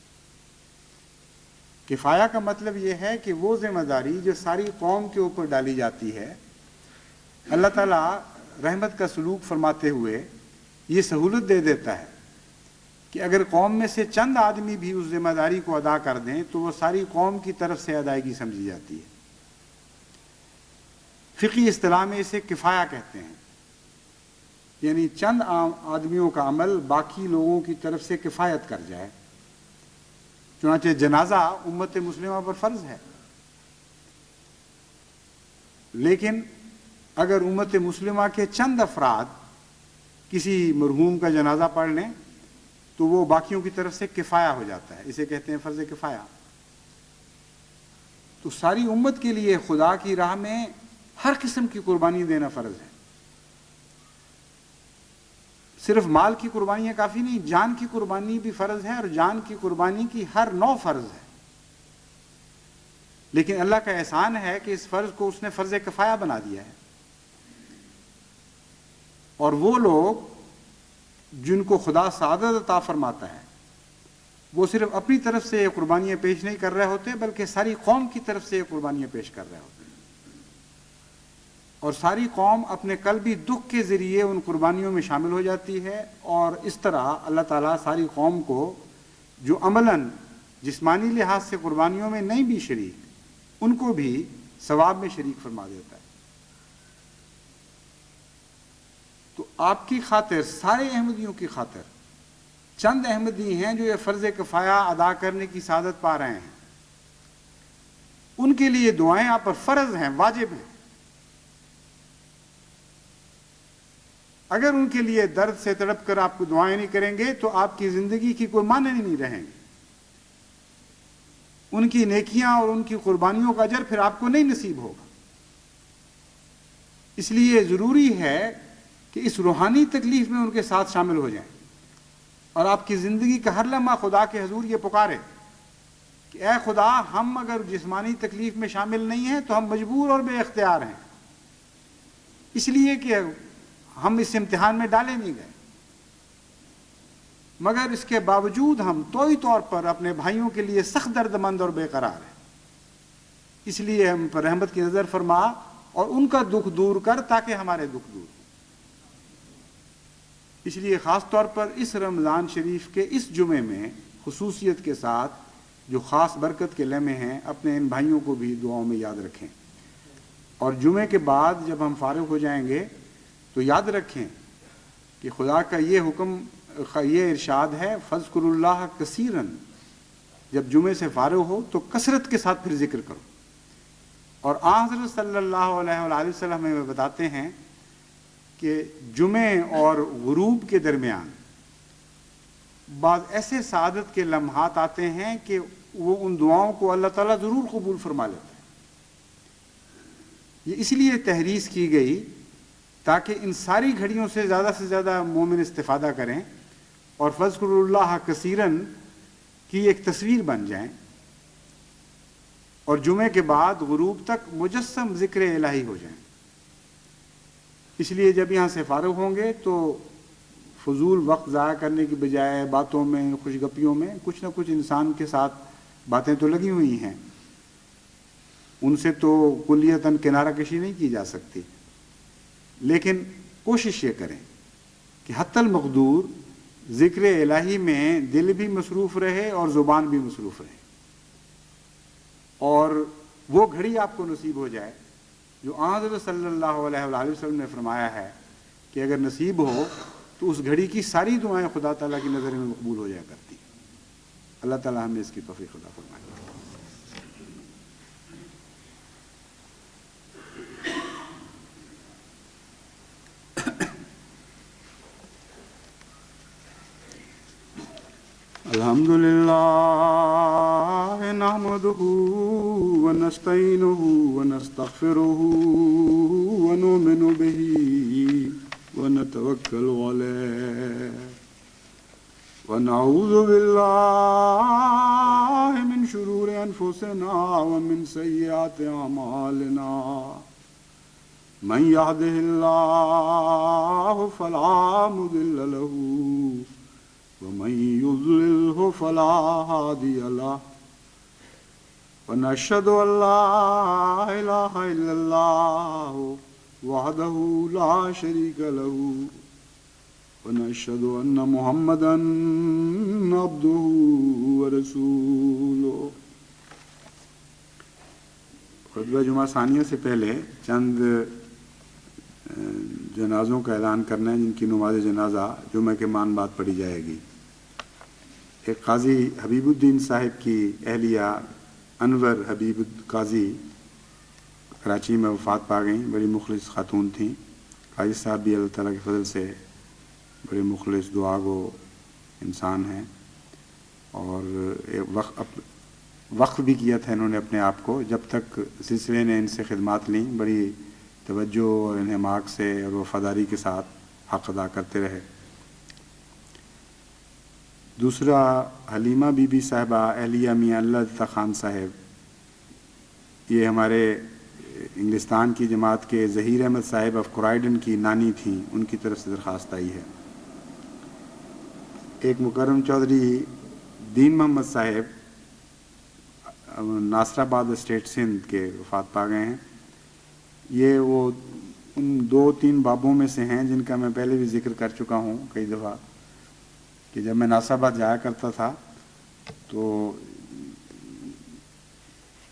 Speaker 1: کفایہ کا مطلب یہ ہے کہ وہ ذمہ داری جو ساری قوم کے اوپر ڈالی جاتی ہے، اللہ تعالیٰ رحمت کا سلوک فرماتے ہوئے یہ سہولت دے دیتا ہے کہ اگر قوم میں سے چند آدمی بھی اس ذمہ داری کو ادا کر دیں تو وہ ساری قوم کی طرف سے ادائیگی سمجھی جاتی ہے۔ فقہی اصطلاح میں اسے کفایہ کہتے ہیں، یعنی چند آدمیوں کا عمل باقی لوگوں کی طرف سے کفایت کر جائے۔ چنانچہ جنازہ امت مسلمہ پر فرض ہے، لیکن اگر امت مسلمہ کے چند افراد کسی مرحوم کا جنازہ پڑھ لیں تو وہ باقیوں کی طرف سے کفایہ ہو جاتا ہے، اسے کہتے ہیں فرض کفایہ۔ تو ساری امت کے لیے خدا کی راہ میں ہر قسم کی قربانی دینا فرض ہے۔ صرف مال کی قربانیاں کافی نہیں، جان کی قربانی بھی فرض ہے، اور جان کی قربانی کی ہر نوع فرض ہے۔ لیکن اللہ کا احسان ہے کہ اس فرض کو اس نے فرض کفایہ بنا دیا ہے، اور وہ لوگ جن کو خدا سعادت عطا فرماتا ہے وہ صرف اپنی طرف سے قربانیاں پیش نہیں کر رہے ہوتے بلکہ ساری قوم کی طرف سے قربانیاں پیش کر رہے ہوتے ہیں، اور ساری قوم اپنے قلبی دکھ کے ذریعے ان قربانیوں میں شامل ہو جاتی ہے، اور اس طرح اللہ تعالیٰ ساری قوم کو جو عملاً جسمانی لحاظ سے قربانیوں میں نہیں بھی شریک، ان کو بھی ثواب میں شریک فرما دیتا ہے۔ تو آپ کی خاطر، سارے احمدیوں کی خاطر، چند احمدی ہیں جو یہ فرض کفایہ ادا کرنے کی سعادت پا رہے ہیں، ان کے لیے دعائیں آپ پر فرض ہیں، واجب ہیں۔ اگر ان کے لیے درد سے تڑپ کر آپ کو دعائیں نہیں کریں گے تو آپ کی زندگی کی کوئی معنی نہیں رہیں گے، ان کی نیکیاں اور ان کی قربانیوں کا اجر پھر آپ کو نہیں نصیب ہوگا۔ اس لیے ضروری ہے کہ اس روحانی تکلیف میں ان کے ساتھ شامل ہو جائیں، اور آپ کی زندگی کا ہر لمحہ خدا کے حضور یہ پکارے کہ اے خدا، ہم اگر جسمانی تکلیف میں شامل نہیں ہیں تو ہم مجبور اور بے اختیار ہیں، اس لیے کہ ہم اس امتحان میں ڈالے نہیں گئے، مگر اس کے باوجود ہم توئی طور پر اپنے بھائیوں کے لیے سخت درد مند اور بے قرار ہیں، اس لیے ہم پر رحمت کی نظر فرما اور ان کا دکھ دور کر تاکہ ہمارے دکھ دور ہو۔ اس لیے خاص طور پر اس رمضان شریف کے اس جمعے میں خصوصیت کے ساتھ جو خاص برکت کے لمحے ہیں، اپنے ان بھائیوں کو بھی دعاؤں میں یاد رکھیں، اور جمعے کے بعد جب ہم فارغ ہو جائیں گے تو یاد رکھیں کہ خدا کا یہ حکم، یہ ارشاد ہے فَاذْكُرُوا اللَّهَ كَثِيرًا، جب جمعے سے فارغ ہو تو کثرت کے ساتھ پھر ذکر کرو۔ اور حضرت صلی اللہ علیہ وآلہ وسلم ہمیں بتاتے ہیں کہ جمعے اور غروب کے درمیان بعض ایسے سعادت کے لمحات آتے ہیں کہ وہ ان دعاؤں کو اللہ تعالیٰ ضرور قبول فرما لیتا ہے۔ یہ اس لیے تحریض کی گئی تاکہ ان ساری گھڑیوں سے زیادہ مومن استفادہ کریں اور فَاذْكُرُوا اللَّهَ كَثِيرًا کی ایک تصویر بن جائیں، اور جمعے کے بعد غروب تک مجسم ذکر الہی ہو جائیں۔ اس لیے جب یہاں سے فارغ ہوں گے تو فضول وقت ضائع کرنے کی بجائے باتوں میں، خوش گپیوں میں، کچھ نہ کچھ انسان کے ساتھ باتیں تو لگی ہوئی ہیں، ان سے تو کلیتاً کنارہ کشی نہیں کی جا سکتی، لیکن کوشش یہ کریں کہ حتی المقدور ذکر الہی میں دل بھی مصروف رہے اور زبان بھی مصروف رہے، اور وہ گھڑی آپ کو نصیب ہو جائے جو حضرت صلی اللہ علیہ وآلہ وسلم نے فرمایا ہے کہ اگر نصیب ہو تو اس گھڑی کی ساری دعائیں خدا تعالیٰ کی نظر میں مقبول ہو جایا کرتی ہیں۔ اللہ تعالیٰ ہمیں اس کی توفیق عطا فرمائے۔ الحمد للہ نحمده ونستعینه ونستغفره ونؤمن به ونتوکل علیہ ونعوذ باللہ من شرور انفسنا ومن سیئات اعمالنا من يهده اللہ فلا مضل له ومن يضلله فلا هادي له ونشهد أن لا إله إلا الله وحده لا شريك له ونشهد أن محمدا عبده ورسوله۔ خطبہ جمعہ ثانیہ سے پہلے چند جنازوں کا اعلان کرنا ہے جن کی نماز جنازہ جمعہ کے مان بعد پڑھی جائے گی۔ ایک قاضی حبیب الدین صاحب کی اہلیہ انور حبیب قاضی کراچی میں وفات پا گئیں، بڑی مخلص خاتون تھیں۔ قاضی صاحب بھی اللہ تعالیٰ کے فضل سے بڑے مخلص دعا گو انسان ہیں، اور وقف بھی کیا تھا انہوں نے اپنے آپ کو، جب تک سلسلے نے ان سے خدمات لیں بڑی توجہ اور انہماک سے اور وفاداری کے ساتھ حق ادا کرتے رہے۔ دوسرا حلیمہ بی بی صاحبہ اہلیہ میاں اللہ عطا خان صاحب، یہ ہمارے انگلستان کی جماعت کے ظہیر احمد صاحب آف کرائیڈن کی نانی تھیں، ان کی طرف سے درخواست آئی ہے۔ ایک مکرم چودھری دین محمد صاحب ناصر آباد اسٹیٹ سندھ کے وفات پا گئے ہیں. یہ وہ ان 2-3 بابوں میں سے ہیں جن کا میں پہلے بھی ذکر کر چکا ہوں کئی دفعہ کہ جب میں ناصر آباد جایا کرتا تھا تو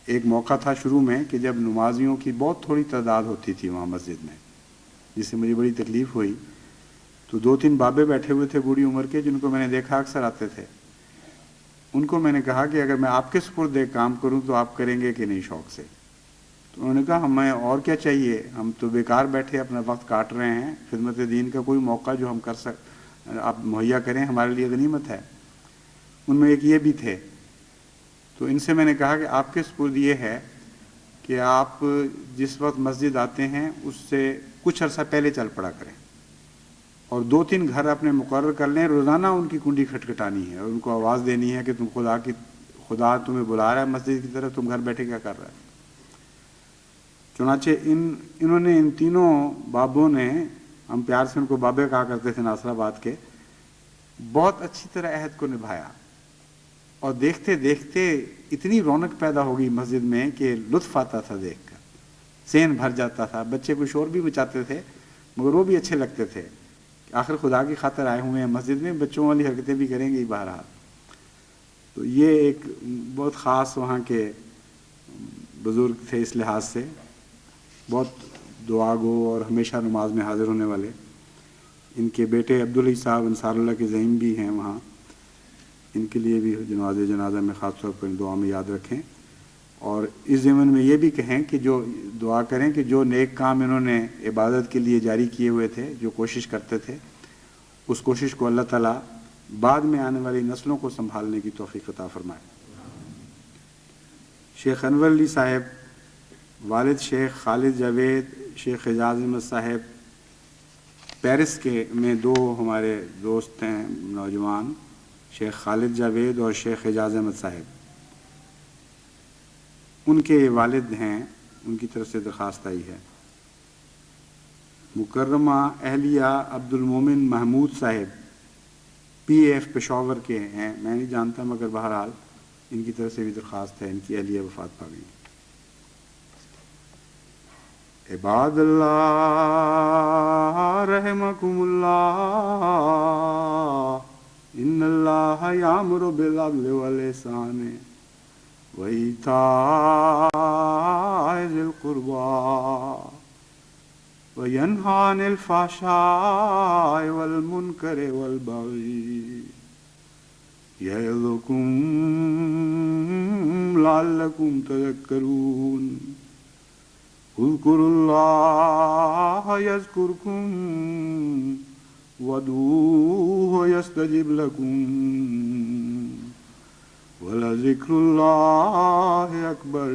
Speaker 1: ایک موقع تھا شروع میں کہ جب نمازیوں کی بہت تھوڑی تعداد ہوتی تھی وہاں مسجد میں، جس سے مجھے بڑی تکلیف ہوئی. تو 2-3 بابے بیٹھے ہوئے تھے بوڑھی عمر کے، جن کو میں نے دیکھا اکثر آتے تھے. ان کو میں نے کہا کہ اگر میں آپ کے سپرد ایک کام کروں تو آپ کریں گے کہ نہیں شوق سے؟ تو انہوں نے کہا ہمیں اور کیا چاہیے، ہم تو بیکار بیٹھے اپنا وقت کاٹ رہے ہیں، خدمت دین کا کوئی موقع جو ہم آپ مہیا کریں ہمارے لیے غنیمت ہے. ان میں ایک یہ بھی تھے. تو ان سے میں نے کہا کہ آپ کے سپرد یہ ہے کہ آپ جس وقت مسجد آتے ہیں اس سے کچھ عرصہ پہلے چل پڑا کریں، اور 2-3 گھر اپنے مقرر کر لیں، روزانہ ان کی کنڈی کھٹکھٹانی ہے اور ان کو آواز دینی ہے کہ خدا تمہیں بلا رہا ہے مسجد کی طرف، تم گھر بیٹھے کیا کر رہا ہے. چنانچہ انہوں نے ان تینوں بابوں نے، ہم پیار سے ان کو بابے کہا کرتے تھے ناصر آباد کے، بہت اچھی طرح عہد کو نبھایا. اور دیکھتے دیکھتے اتنی رونق پیدا ہو گئی مسجد میں کہ لطف آتا تھا دیکھ کر، ذہن بھر جاتا تھا. بچے کچھ اور بھی مچاتے تھے مگر وہ بھی اچھے لگتے تھے. آخر خدا کی خاطر آئے ہوئے ہیں مسجد میں، بچوں والی حرکتیں بھی کریں گے بہرحال. تو یہ ایک بہت خاص وہاں کے بزرگ تھے اس لحاظ سے، بہت دعا گو اور ہمیشہ نماز میں حاضر ہونے والے. ان کے بیٹے عبدالعلی صاحب انصار اللہ کے زعیم بھی ہیں وہاں، ان کے لیے بھی جنازہ میں خاص طور پر دعا میں یاد رکھیں. اور اس ضمن میں یہ بھی کہیں کہ جو دعا کریں کہ جو نیک کام انہوں نے عبادت کے لیے جاری کیے ہوئے تھے، جو کوشش کرتے تھے، اس کوشش کو اللہ تعالیٰ بعد میں آنے والی نسلوں کو سنبھالنے کی توفیق عطا فرمائے. شیخ انور علی صاحب، والد شیخ خالد جاوید، شیخ اعجاز احمد صاحب، پیرس کے میں 2 ہمارے دوست ہیں نوجوان، شیخ خالد جاوید اور شیخ اعجاز احمد صاحب. ان کے والد ہیں، ان کی طرف سے درخواست آئی ہے. مکرمہ اہلیہ عبد المومن محمود صاحب پی ایف پشاور کے ہیں، میں نہیں جانتا مگر بہرحال ان کی طرف سے بھی درخواست ہے. ان کی اہلیہ وفات پا گئی. عباد اللہ رحمکم اللہ، ان اللہ یامر بالعدل والاحسان وایتاء ذی القربی وینہی عن الفحشاء والمنکر والبغی یعظکم لعلکم تذکرون. اذکروا اللہ یذکرکم وادعوہ یستجب لکم ولذکر اللہ اکبر.